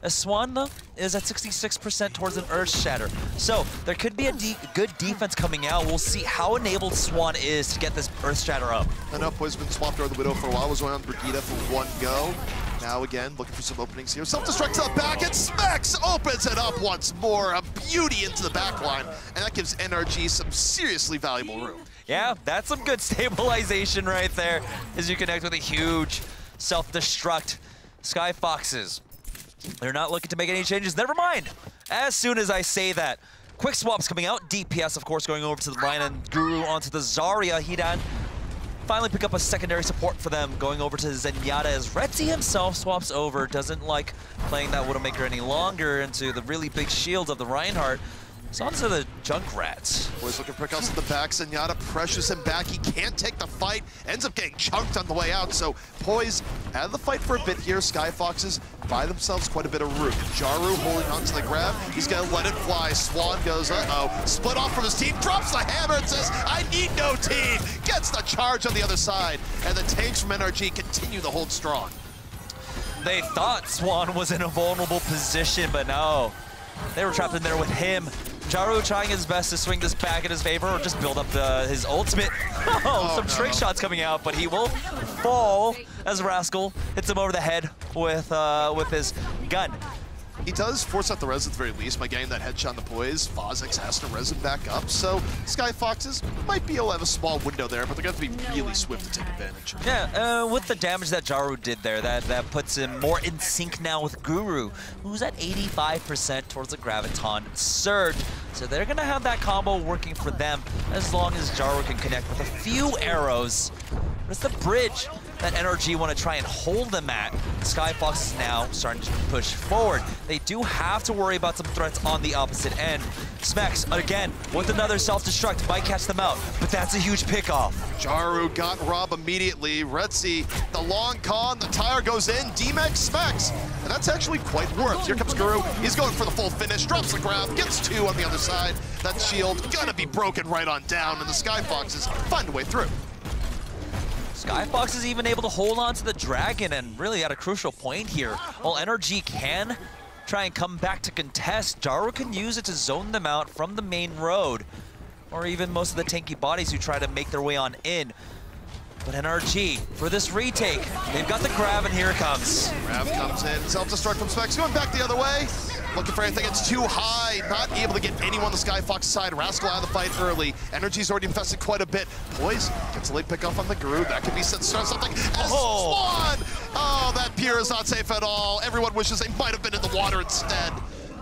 Swan, though, is at 66% towards an Earth Shatter. So there could be a good defense coming out. We'll see how enabled Swan is to get this Earth Shatter up. I know Poise has been swapped over the Widow for a while. Was going on Brigitte for 1 go. Now again, looking for some openings here. Self-destruct to the back, and Smex opens it up once more. A beauty into the back line, and that gives NRG some seriously valuable room. Yeah, that's some good stabilization right there as you connect with a huge self-destruct. Skyfoxes, they're not looking to make any changes. Never mind. As soon as I say that, quick swaps coming out. DPS, of course, going over to the Lion and Guru onto the Zarya. Heat-In finally pick up a secondary support for them, going over to Zenyatta as Retzy himself swaps over. Doesn't like playing that Widowmaker any longer into the really big shield of the Reinhardt. So onto the Junkrats. Boys looking for pickups in the back. Zenyatta pressures him back. He can't take the fight. Ends up getting chunked on the way out. So Poise out of the fight for a bit here. Skyfoxes buy themselves quite a bit of room. Jaru holding on to the grab. He's going to let it fly. Swan goes, uh-oh. Split off from his team. Drops the hammer and says, I need no team. Gets the charge on the other side. And the tanks from NRG continue to hold strong. They thought Swan was in a vulnerable position, but no. They were trapped in there with him. Jaru trying his best to swing this back in his favor or just build up his ultimate. Some trick shots coming out, but he will fall as Rascal hits him over the head with his gun. He does force out the res at the very least by getting that headshot on the poise. Fozix has to res him back up, so Skyfoxes might be able to have a small window there, but they're going to have to be really swift to take advantage. Yeah, with the damage that Jaru did there, that puts him more in sync now with Guru, who's at 85% towards the Graviton Surge. So they're going to have that combo working for them as long as Jaru can connect with a few arrows. It's the bridge that NRG want to try and hold them at. Skyfox is now starting to push forward. They do have to worry about some threats on the opposite end. Smex, again, with another self-destruct, might catch them out, but that's a huge pickoff. Jaru got Rob immediately. Retzi, the long con, the tire goes in, D-Max Smex, and that's actually quite worth. Here comes Guru, he's going for the full finish, drops the grab, gets 2 on the other side. That shield gonna be broken right on down, and the Skyfoxes find a way through. Skyfox is even able to hold on to the Dragon and really at a crucial point here. While NRG can try and come back to contest, Jaru can use it to zone them out from the main road, or even most of the tanky bodies who try to make their way on in. But NRG, for this retake, they've got the grab, and here it comes. Grab comes in, self-destruct from Specs, going back the other way. Looking for anything, it's too high, not able to get anyone on the Skyfox side. Rascal out of the fight early. NRG's already infested quite a bit. Poise gets a late pick off on the Guru. That could be something. S1! Oh, that pier is not safe at all. Everyone wishes they might have been in the water instead.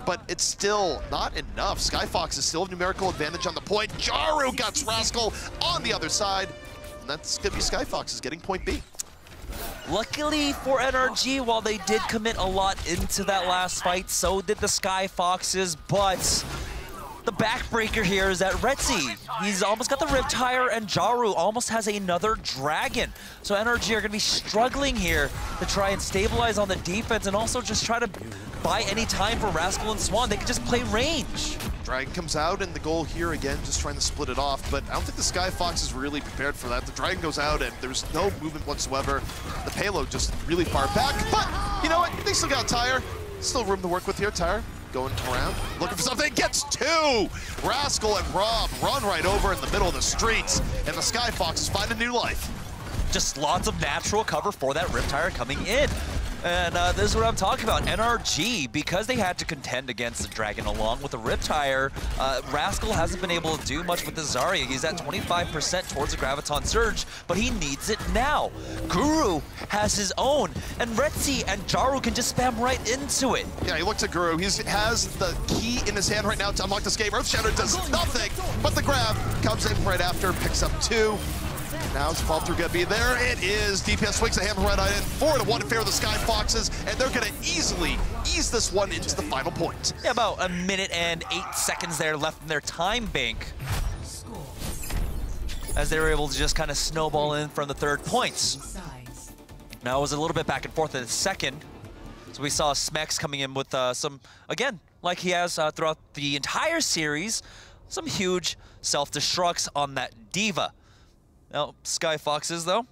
But it's still not enough. Skyfox is still have numerical advantage on the point. Jaru got Rascal on the other side. And that's going to be Skyfoxes getting point B. Luckily for NRG, while they did commit a lot into that last fight, so did the Skyfoxes, but the backbreaker here is that Retzi, he's almost got the Riptire, and Jaru almost has another Dragon. So NRG are going to be struggling here to try and stabilize on the defense and also just try to buy any time for Rascal and Swan. They can just play range. Dragon comes out, and the goal here again, just trying to split it off, but I don't think the Skyfox is really prepared for that. The Dragon goes out, and there's no movement whatsoever. The payload just really far back, but you know what? They still got Tire. Still room to work with here, Tire. Going around, looking for something, gets 2! Rascal and Rob run right over in the middle of the streets, and the Skyfoxes find a new life. Just lots of natural cover for that Riptire coming in. And this is what I'm talking about. NRG, because they had to contend against the Dragon along with the Riptire, Rascal hasn't been able to do much with the Zarya. He's at 25% towards the Graviton Surge, but he needs it now. Guru has his own, and Retzi and Jaru can just spam right into it. Yeah, he looks at Guru. He has the key in his hand right now to unlock this game. Earthshatter does nothing, but the grab comes in right after, picks up 2. Now it's fall through gonna be there. It is. DPS swings the hammer right in. 4-1 in favor of the Skyfoxes, and they're gonna easily ease this one into the final point. Yeah, about a minute and 8 seconds there left in their time bank, as they were able to just kind of snowball in from the 3rd points. Now it was a little bit back and forth in the 2nd. So we saw Smex coming in with some, again, like he has throughout the entire series, some huge self-destructs on that Diva. Now, Skyfoxes, though,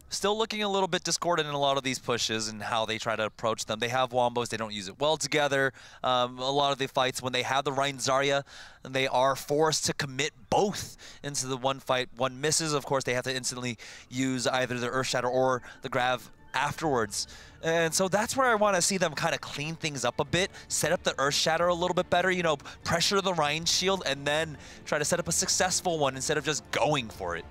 still looking a little bit discordant in a lot of these pushes and how they try to approach them. They have Wombos, they don't use it well together. A lot of the fights, when they have the Rein Zarya, they are forced to commit both into the one fight. One misses, of course, they have to instantly use either the Earthshatter or the Grav afterwards. And so that's where I want to see them kind of clean things up a bit, set up the Earthshatter a little bit better, you know, pressure the Rein shield, and then try to set up a successful one instead of just going for it.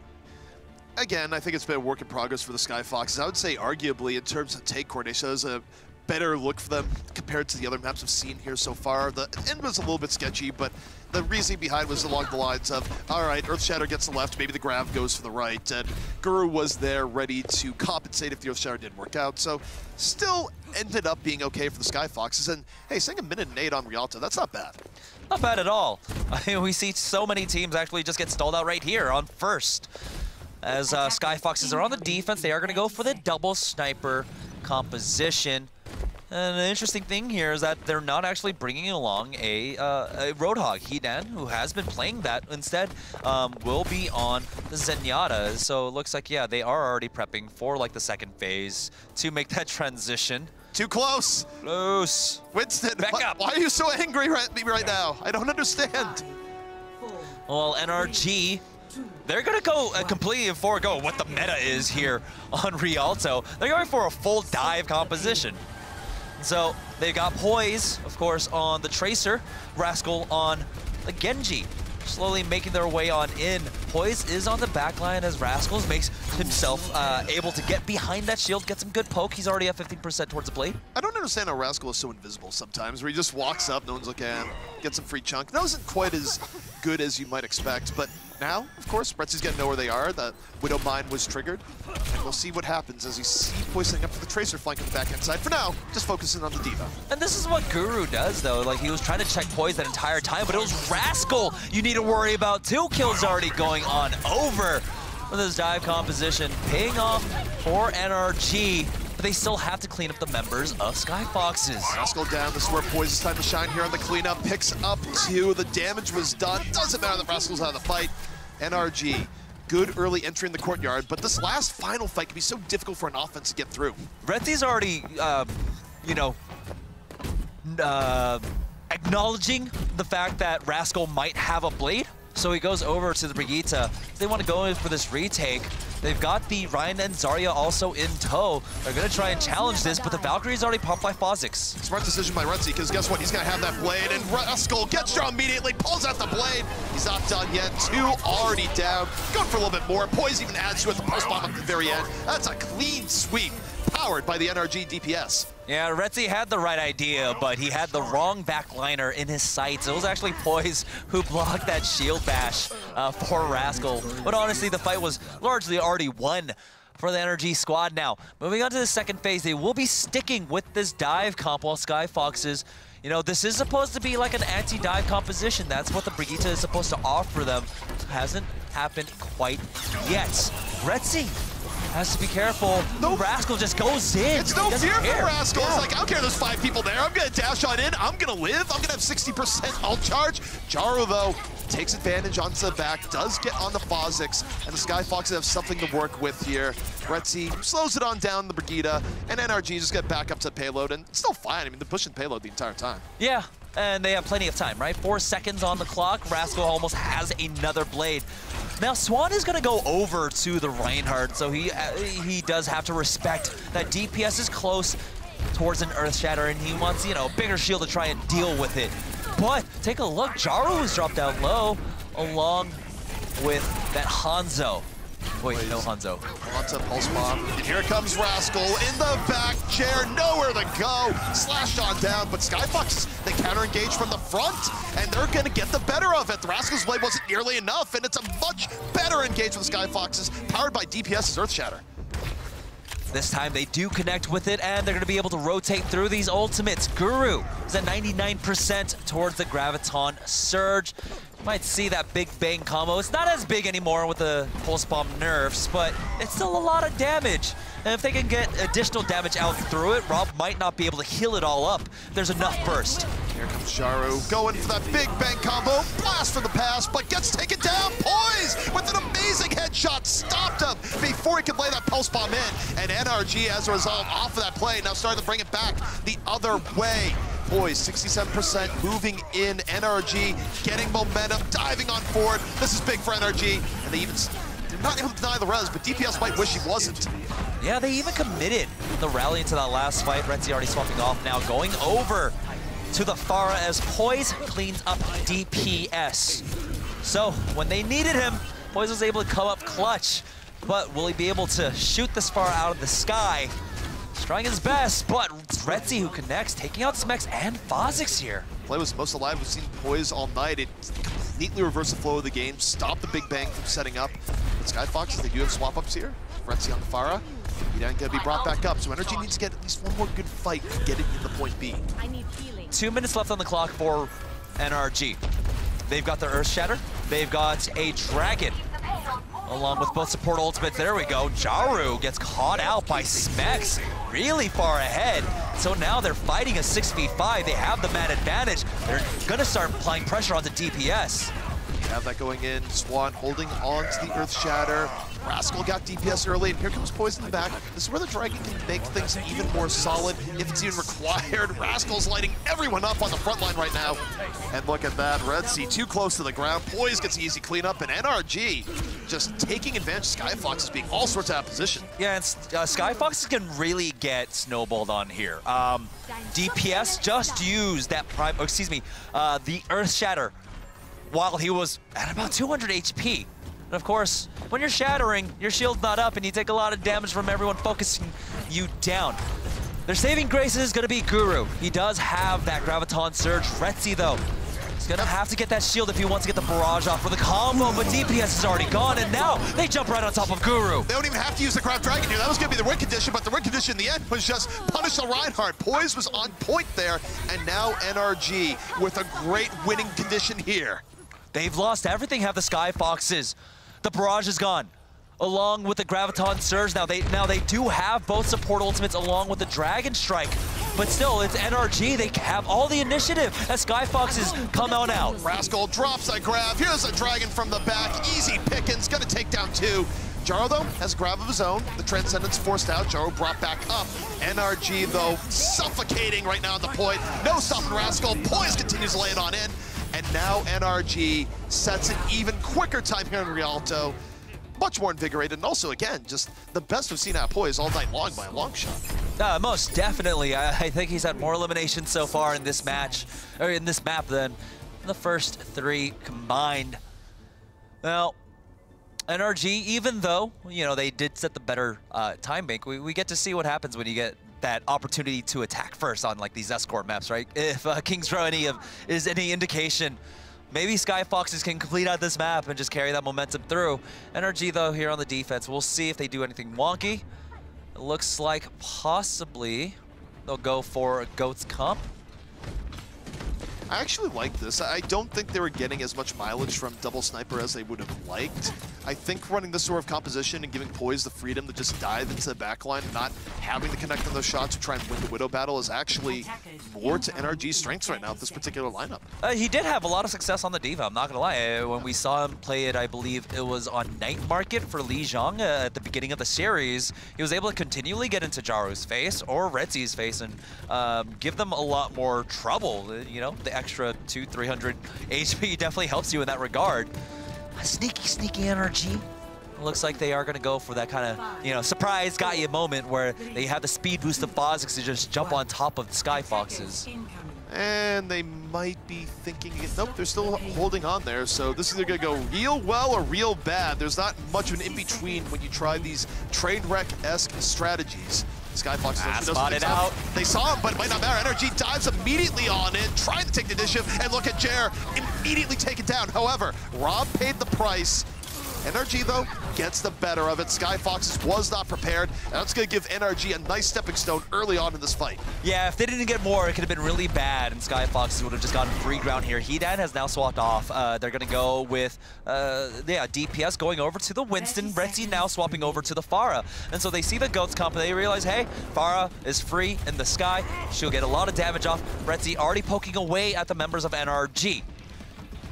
Again, I think it's been a work in progress for the Skyfoxes. I would say arguably in terms of take coordination, there's a better look for them compared to the other maps I've seen here so far. The end was a little bit sketchy, but the reasoning behind was along the lines of, all right, Earthshatter gets the left, maybe the Grav goes for the right, and Guru was there ready to compensate if the Earthshatter didn't work out. So still ended up being okay for the Skyfoxes, and hey, saying a minute and 8 on Rialto, that's not bad. Not bad at all. I mean, we see so many teams actually just get stalled out right here on first. As Skyfoxes are on the defense, they are going to go for the double sniper composition. And the interesting thing here is that they're not actually bringing along a Roadhog. Hidan, who has been playing that, instead will be on the Zenyatta. So it looks like, yeah, they are already prepping for like the 2nd phase to make that transition. Too close. Close. Winston, back up. Why are you so angry at me right now? I don't understand. Well, NRG, they're going to go completely and forego what the meta is here on Rialto. They're going for a full dive composition. So They got Poise, of course, on the Tracer, Rascal on the Genji. Slowly making their way on in. Poise is on the back line as Rascals makes himself able to get behind that shield, get some good poke. He's already at 15% towards the blade. I don't understand how Rascal is so invisible sometimes, where he just walks up, no one's looking at him, gets some free chunk. That wasn't quite as good as you might expect, but now, of course, Retsy's gonna know where they are. The Widow Mine was triggered, and we'll see what happens as you see Poise setting up for the Tracer flank on the backhand side. For now, just focusing on the Diva. And this is what Guru does, though. Like, he was trying to check Poise that entire time, but it was Rascal you need to worry about. 2 kills already going on over with this dive composition, paying off for NRG, but they still have to clean up the members of Skyfoxes. Rascal down, this is where Poise's time to shine here on the cleanup. Picks up 2, the damage was done. Doesn't matter that Rascal's out of the fight. NRG, good early entry in the courtyard, but this last final fight can be so difficult for an offense to get through. Retsy's already, acknowledging the fact that Rascal might have a blade. So he goes over to the Brigitte. They want to go in for this retake. They've got the Ryan and Zarya also in tow. They're going to try and challenge this, but the Valkyrie's already popped by Kha'Zix. Smart decision by Retsy, because guess what? He's going to have that blade, and Rascal gets drawn immediately, pulls out the blade. He's not done yet. 2 already down. Going for a little bit more. Poise even adds to it, the post bomb at the very end. That's a clean sweep, powered by the NRG DPS. Yeah, Retsy had the right idea, but he had the wrong backliner in his sights. It was actually Poise who blocked that shield bash for Rascal. But honestly, the fight was largely already won for the NRG squad now. Moving on to the second phase, they will be sticking with this dive comp while Skyfoxes, you know, this is supposed to be like an anti-dive composition. That's what the Brigitte is supposed to offer them. Hasn't happened quite yet. Retsy has to be careful. No, Rascal just goes in. It's no fear for Rascal. It's like, I don't care, there's 5 people there. I'm gonna dash on in. I'm gonna live. I'm gonna have 60% ult charge. Jaru, though, takes advantage onto the back, does get on the Kha'Zix, and the Skyfoxes have something to work with here. Retsy slows it on down the Brigitte, and NRG just get back up to the payload, and it's still fine. I mean, they're pushing payload the entire time. Yeah, and they have plenty of time, right? 4 seconds on the clock. Rascal almost has another blade. Now, Swan is going to go over to the Reinhardt, so he does have to respect that DPS is close towards an Earth Shatter, and he wants, you know, a bigger shield to try and deal with it. But take a look, Jaru has dropped down low, along with that Hanzo. Wait, no Hanzo. Onto Pulse Bomb, and here comes Rascal in the back chair, nowhere to go. Slashed on down, but Skyfox, they counter-engage from the front, and they're gonna get the better of it. The Rascal's blade wasn't nearly enough, and it's a much better engage with the Skyfoxes, powered by DPS's Earth Shatter. This time they do connect with it, and they're going to be able to rotate through these ultimates. Guru is at 99% towards the Graviton Surge. You might see that big bang combo. It's not as big anymore with the Pulse Bomb nerfs, but it's still a lot of damage. And if they can get additional damage out through it, Rob might not be able to heal it all up. There's enough burst. Here comes Jaru, going for that big bang combo. Blast for the pass, but gets taken down. Poise with an amazing headshot, stopped him before he could lay that Pulse Bomb in. And NRG, as a result, off of that play, now starting to bring it back the other way. Poise, 67% moving in. NRG getting momentum, diving on forward. This is big for NRG, and they're not able to deny the res, but DPS might wish he wasn't. Yeah, they even committed the rally into that last fight. Retsy already swapping off now, going over to the Pharah as Poise cleans up DPS. So when they needed him, Poise was able to come up clutch, but will he be able to shoot this far out of the sky? Trying his best, but it's Retsy who connects, taking out Smex and Kha'Zix here. Play was most alive. We've seen Poise all night. It completely reversed the flow of the game, stopped the Big Bang from setting up. But Skyfoxes, they do have swap-ups here. Retsy on Pharah. He ain't gonna be brought back up, so NRG needs to get at least one more good fight to get it in the point B. 2 minutes left on the clock for NRG. They've got their Earth Shatter. They've got a Dragon, along with both support ultimates. There we go. Jaru gets caught out by Smex, really far ahead. So now they're fighting a 6v5. They have the man advantage. They're gonna start applying pressure onto DPS. You have that going in. Swan holding on to the Earth Shatter. Rascal got DPS early, and here comes Poison in the back. This is where the Dragon can make things even more solid if it's even required. Rascal's lighting everyone up on the front line right now. And look at that, Red Sea too close to the ground. Poise gets the easy cleanup, and NRG just taking advantage of Skyfoxes being all sorts out of position. Yeah, and Skyfoxes can really get snowballed on here. DPS just used that the Earth Shatter while he was at about 200 HP. And of course, when you're shattering, your shield's not up and you take a lot of damage from everyone focusing you down. Their saving grace is gonna be Guru. He does have that Graviton Surge. Retzi though, he's gonna have to get that shield if he wants to get the barrage off for the combo, but DPS is already gone, and now they jump right on top of Guru. They don't even have to use the Grab Dragon here. That was gonna be the win condition, but the win condition in the end was just punish the Reinhardt. Poise was on point there, and now NRG with a great winning condition here. They've lost everything, have the Skyfoxes. The barrage is gone, along with the Graviton Surge. Now they do have both support ultimates along with the Dragon Strike, but still, it's NRG. They have all the initiative as Skyfoxes come on out. Rascal drops a grab. Here's a Dragon from the back. Easy pickings, gonna take down 2. Jaro, though, has a grab of his own. The Transcendence forced out. Jaro brought back up. NRG, though, suffocating right now at the point. No stopping Rascal. Poise continues to lay it on in. And now NRG sets an even quicker time here in Rialto. Much more invigorated, and also, again, just the best we've seen out of Poise all night long by a long shot. Most definitely. I think he's had more eliminations so far in this match, or in this map, than the first 3 combined. Well, NRG, even though, you know, they did set the better time bank, we get to see what happens when you get that opportunity to attack first on like these escort maps, right? If King's Row is any indication, maybe Skyfoxes can complete out this map and just carry that momentum through. NRG though here on the defense, we'll see if they do anything wonky. It looks like possibly they'll go for a Goat's Comp. I actually like this. I don't think they were getting as much mileage from Double Sniper as they would have liked. I think running this sort of composition and giving Poise the freedom to just dive into the backline and not having to connect on those shots to try and win the Widow battle is actually more to NRG's strengths right now with this particular lineup. He did have a lot of success on the Diva, I'm not gonna lie. When we saw him play it, I believe it was on Night Market for Li Zhang at the beginning of the series, he was able to continually get into Jaru's face or Retzi's face and give them a lot more trouble. You know, the extra 200-300 HP definitely helps you in that regard. Sneaky NRG. Looks like they are going to go for that kind of, you know, surprise got you moment where they have the speed boost of Kha'Zix to just jump on top of the Skyfoxes. And they might be thinking, nope, they're still holding on there. So this is either going to go real well or real bad. There's not much of an in-between when you try these train wreck-esque strategies. Skyfoxes spotted out. They saw him, but it might not matter. NRG dives immediately on in, trying to take the initiative, and look at Jer immediately taken down. However, Rob paid the price. NRG, though, gets the better of it. Skyfoxes was not prepared, and that's going to give NRG a nice stepping stone early on in this fight. Yeah, if they didn't get more, it could have been really bad, and Skyfoxes would have just gotten free ground here. Hedan has now swapped off. They're going to go with, DPS going over to the Winston. Retzi now swapping over to the Pharah. And so they see the Goats comp, and they realize, hey, Pharah is free in the sky. She'll get a lot of damage off. Retzi already poking away at the members of NRG.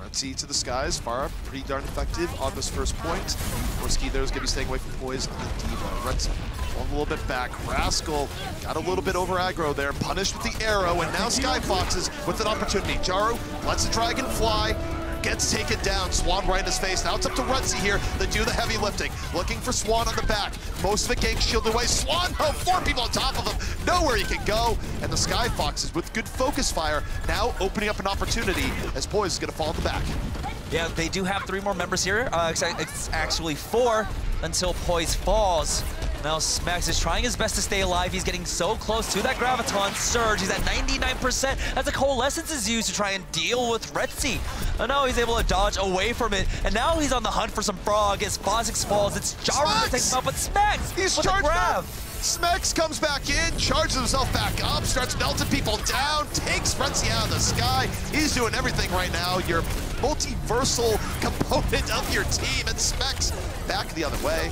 Retzi to the skies. Pharah pretty darn effective on this first point. Orski there's going to be staying away from Poise and the Diva. Retzi a little bit back. Rascal got a little bit over aggro there. Punished with the arrow, and now Skyfoxes with an opportunity. Jaru lets the Dragon fly. Gets taken down. Swan right in his face. Now it's up to Retzi here to do the heavy lifting. Looking for Swan on the back. Most of it getting shielded away. Swan, oh, 4 people on top of him. Nowhere he can go. And the Skyfoxes with good focus fire now opening up an opportunity as Poise is going to fall in the back. Yeah, they do have 3 more members here. It's actually 4 until Poise falls. Now Smax is trying his best to stay alive. He's getting so close to that Graviton Surge. He's at 99% as the Coalescence is used to try and deal with Retzi. And now he's able to dodge away from it. And now he's on the hunt for some frog as Kha'Zix falls. It's Jaru that takes him up, but Smax he's with a grab. Smex comes back in, charges himself back up, starts melting people down, takes Retzi out of the sky. He's doing everything right now. Your multiversal component of your team, and Smex back the other way.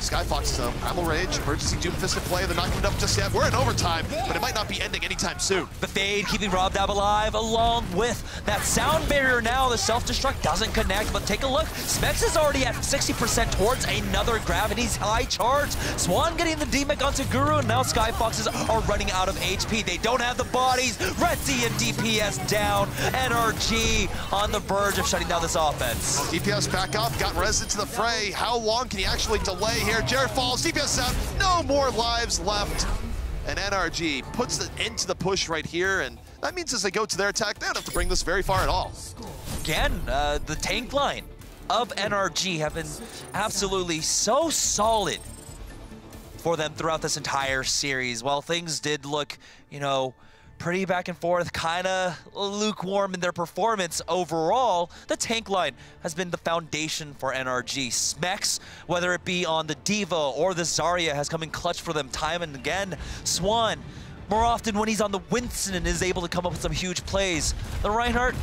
Skyfoxes, though, Primal Rage, Emergency Doomfist in play. They're not giving up just yet. We're in overtime, but it might not be ending anytime soon. The Fade keeping Rob Dab alive, along with that sound barrier now. The self-destruct doesn't connect, but take a look. Specs is already at 60% towards another grab, and he's high charge. Swan getting the D-Mech onto Guru, and now Skyfoxes are running out of HP. They don't have the bodies. Retzi and DPS down. NRG on the verge of shutting down this offense. DPS back up, got Rez into the fray. How long can he actually delay here? Jared falls, DPS out, no more lives left. And NRG puts the end to the push right here, and that means as they go to their attack, they don't have to bring this very far at all. Again, the tank line of NRG have been absolutely so solid for them throughout this entire series. While things did look, you know, pretty back and forth, kind of lukewarm in their performance overall, the tank line has been the foundation for NRG. Smex, whether it be on the Diva or the Zarya, has come in clutch for them time and again. Swan, more often when he's on the Winston, is able to come up with some huge plays. The Reinhardt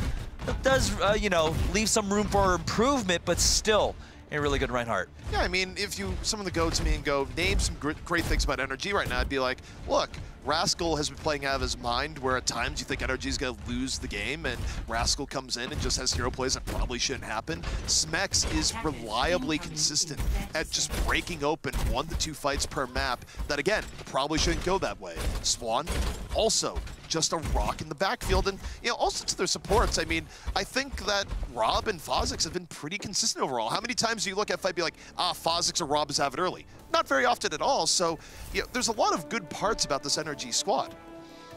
does, you know, leave some room for improvement, but still a really good Reinhardt. Yeah, I mean, if someone would go to me and go, name some great things about NRG right now, I'd be like, look, Rascal has been playing out of his mind, where at times you think NRG is going to lose the game, and Rascal comes in and just has hero plays that probably shouldn't happen. Smex is reliably consistent at just breaking open 1 to 2 fights per map that, again, probably shouldn't go that way. Swan, also just a rock in the backfield, and you know, also to their supports. I mean, I think that Rob and Fozix have been pretty consistent overall. How many times do you look at a fight and be like, Fozix or Rob is have it early? Not very often at all. So, you know, there's a lot of good parts about this NRG squad.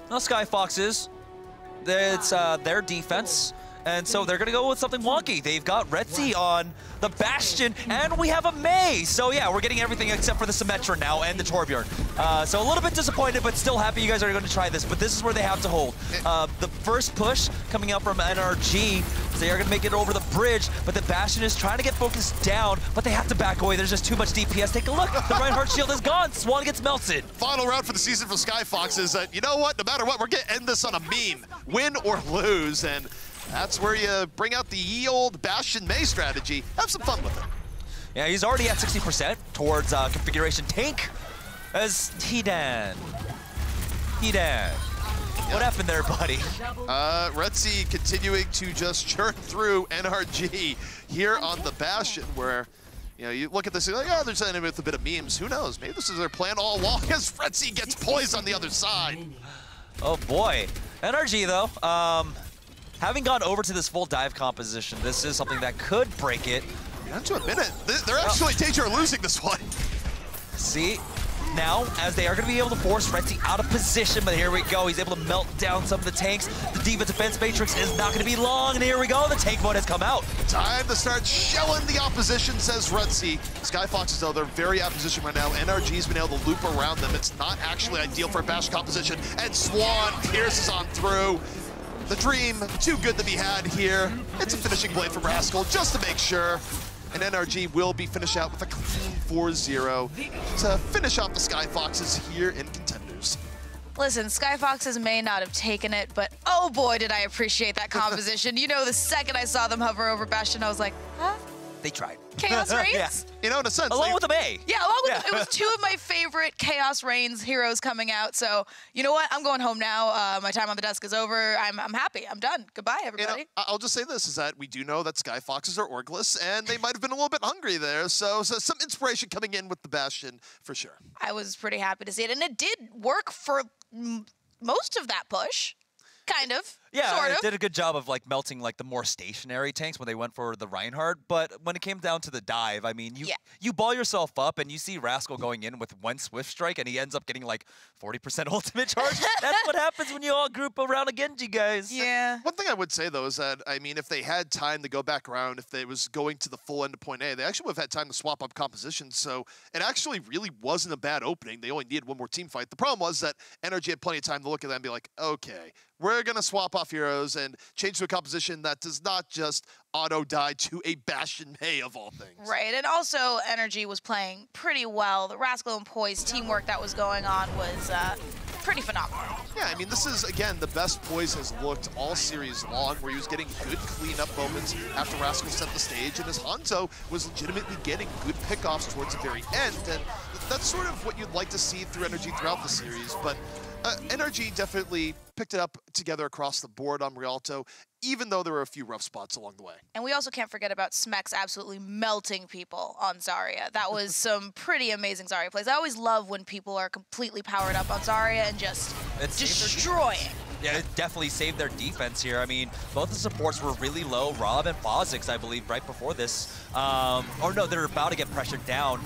Now, Skyfoxes, it's their defense, and so they're going to go with something wonky. They've got Retzi on the Bastion, and we have a Mei. So, yeah, we're getting everything except for the Symmetra now and the Torbjorn. So a little bit disappointed, but still happy you guys are going to try this. But this is where they have to hold. The first push coming out from NRG, they are going to make it over the bridge, but the Bastion is trying to get focused down, but they have to back away. There's just too much DPS. Take a look. The Reinhardt shield is gone. Swan gets melted. Final round for the season for Skyfoxes. You know what? No matter what, we're going to end this on a meme. Win or lose, and that's where you bring out the ye old Bastion Mei strategy. Have some fun with it. Yeah, he's already at 60% towards configuration tank as Hidan. What happened there, buddy? Retzi continuing to just churn through NRG here on the Bastion, where, you know, you look at this and you're like, oh, there's an enemy with a bit of memes. Who knows? Maybe this is their plan all along as Retzi gets poised on the other side. Oh boy. NRG though, having gone over to this full dive composition, this is something that could break it. Not to a minute. They're actually in danger of losing this one. See, now, as they are going to be able to force Retzi out of position, but here we go. He's able to melt down some of the tanks. The Diva defense matrix is not going to be long, and here we go. The tank mode has come out. Time to start shelling the opposition, says Retzi. Skyfoxes, though, they're very out of position right now. NRG's been able to loop around them. It's not actually ideal for a bash composition, and Swan pierces on through. The dream, too good to be had here. It's a finishing blade from Rascal, just to make sure. And NRG will be finished out with a clean 4-0 to finish off the Skyfoxes here in Contenders. Listen, Skyfoxes may not have taken it, but oh boy, did I appreciate that composition. You know, the second I saw them hover over Bastion, I was like, huh? They tried. Chaos Reigns? Yeah. You know, in a sense. Along with the Mei. Yeah, along with it was 2 of my favorite Chaos Reigns heroes coming out. So, you know what? I'm going home now. My time on the desk is over. I'm happy. I'm done. Goodbye, everybody. You know, I'll just say this, is that we do know that Skyfoxes are orgless, and they might have been a little bit hungry there. So some inspiration coming in with the Bastion, for sure. I was pretty happy to see it. And it did work for most of that push. Kind of. Yeah, sort it of. did a good job of like melting like the more stationary tanks when they went for the Reinhardt. But when it came down to the dive, I mean, you ball yourself up and you see Rascal going in with 1 Swift Strike and he ends up getting like 40% ultimate charge. That's what happens when you all group around a Genji, guys. Yeah. One thing I would say, though, is that, I mean, if they had time to go back around, if they was going to the full end of point A, they actually would have had time to swap up compositions. So it actually really wasn't a bad opening. They only needed 1 more team fight. The problem was that NRG had plenty of time to look at that and be like, okay, we're going to swap off heroes and change to a composition that does not just auto-die to a Bastion Mei of all things. Right, and also NRG was playing pretty well. The Rascal and Poise teamwork that was going on was pretty phenomenal. Yeah, I mean, this is, again, the best Poise has looked all series long, where he was getting good cleanup moments after Rascal set the stage, and as Hanzo was legitimately getting good pickoffs towards the very end, and that's sort of what you'd like to see through NRG throughout the series, but NRG definitely picked it up together across the board on Rialto, even though there were a few rough spots along the way. And we also can't forget about Smex absolutely melting people on Zarya. That was some pretty amazing Zarya plays. I always love when people are completely powered up on Zarya and just destroying. Yeah, it definitely saved their defense here. I mean, both the supports were really low. Rob and Fozix, I believe, right before this. Or no, they're about to get pressured down.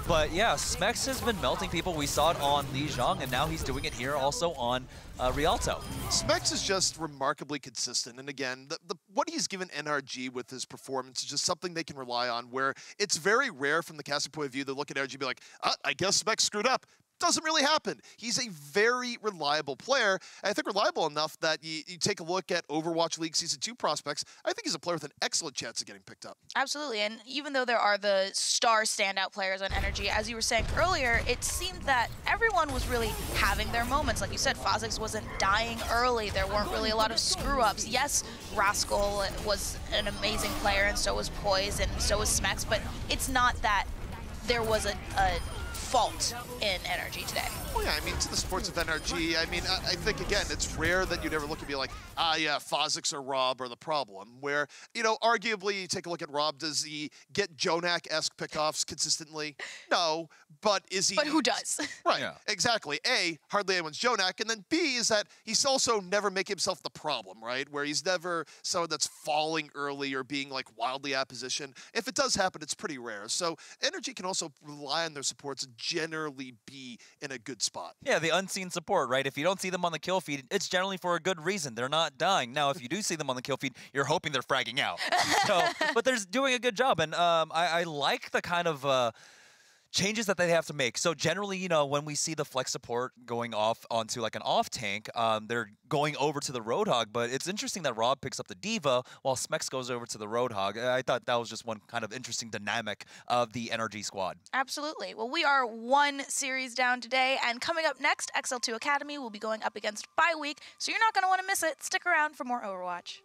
But yeah, Smex has been melting people. We saw it on Li Zhang, and now he's doing it here also on Rialto. Smex is just remarkably consistent, and again, what he's given NRG with his performance is just something they can rely on, where it's very rare from the casting point of view to look at NRG and be like, I guess Smex screwed up. Doesn't really happen. He's a very reliable player. And I think reliable enough that you take a look at Overwatch League Season 2 prospects, I think he's a player with an excellent chance of getting picked up. Absolutely, and even though there are the star standout players on NRG, as you were saying earlier, it seemed that everyone was really having their moments. Like you said, Fozix wasn't dying early. There weren't really a lot of screw-ups. Yes, Rascal was an amazing player, and so was Poise, and so was Smex, but it's not that there was a fault in NRG today. Well, yeah, I mean, to the sports of NRG, I mean, I think, again, it's rare that you'd ever look and be like, yeah, Fozix or Rob are the problem, where, you know, arguably, you take a look at Rob, does he get Jonak-esque pickoffs consistently? No, but is he... But who does? Right, yeah. Exactly. A, hardly anyone's Jonak, and then B, is that he's also never making himself the problem, right? Where he's never someone that's falling early or being, like, wildly out of position. If it does happen, it's pretty rare. So NRG can also rely on their supports and generally be in a good spot. Yeah, the unseen support, right? If you don't see them on the kill feed, it's generally for a good reason. They're not dying. Now, if you do see them on the kill feed, you're hoping they're fragging out. So, but they're doing a good job, and I like the kind of changes that they have to make. So generally, you know, when we see the flex support going off onto like an off tank, they're going over to the Roadhog, but it's interesting that Rob picks up the Diva while Smex goes over to the Roadhog. I thought that was just one kind of interesting dynamic of the NRG squad. Absolutely. Well, we are one series down today, and coming up next, XL2 Academy will be going up against Bye Week, so you're not going to want to miss it. Stick around for more Overwatch.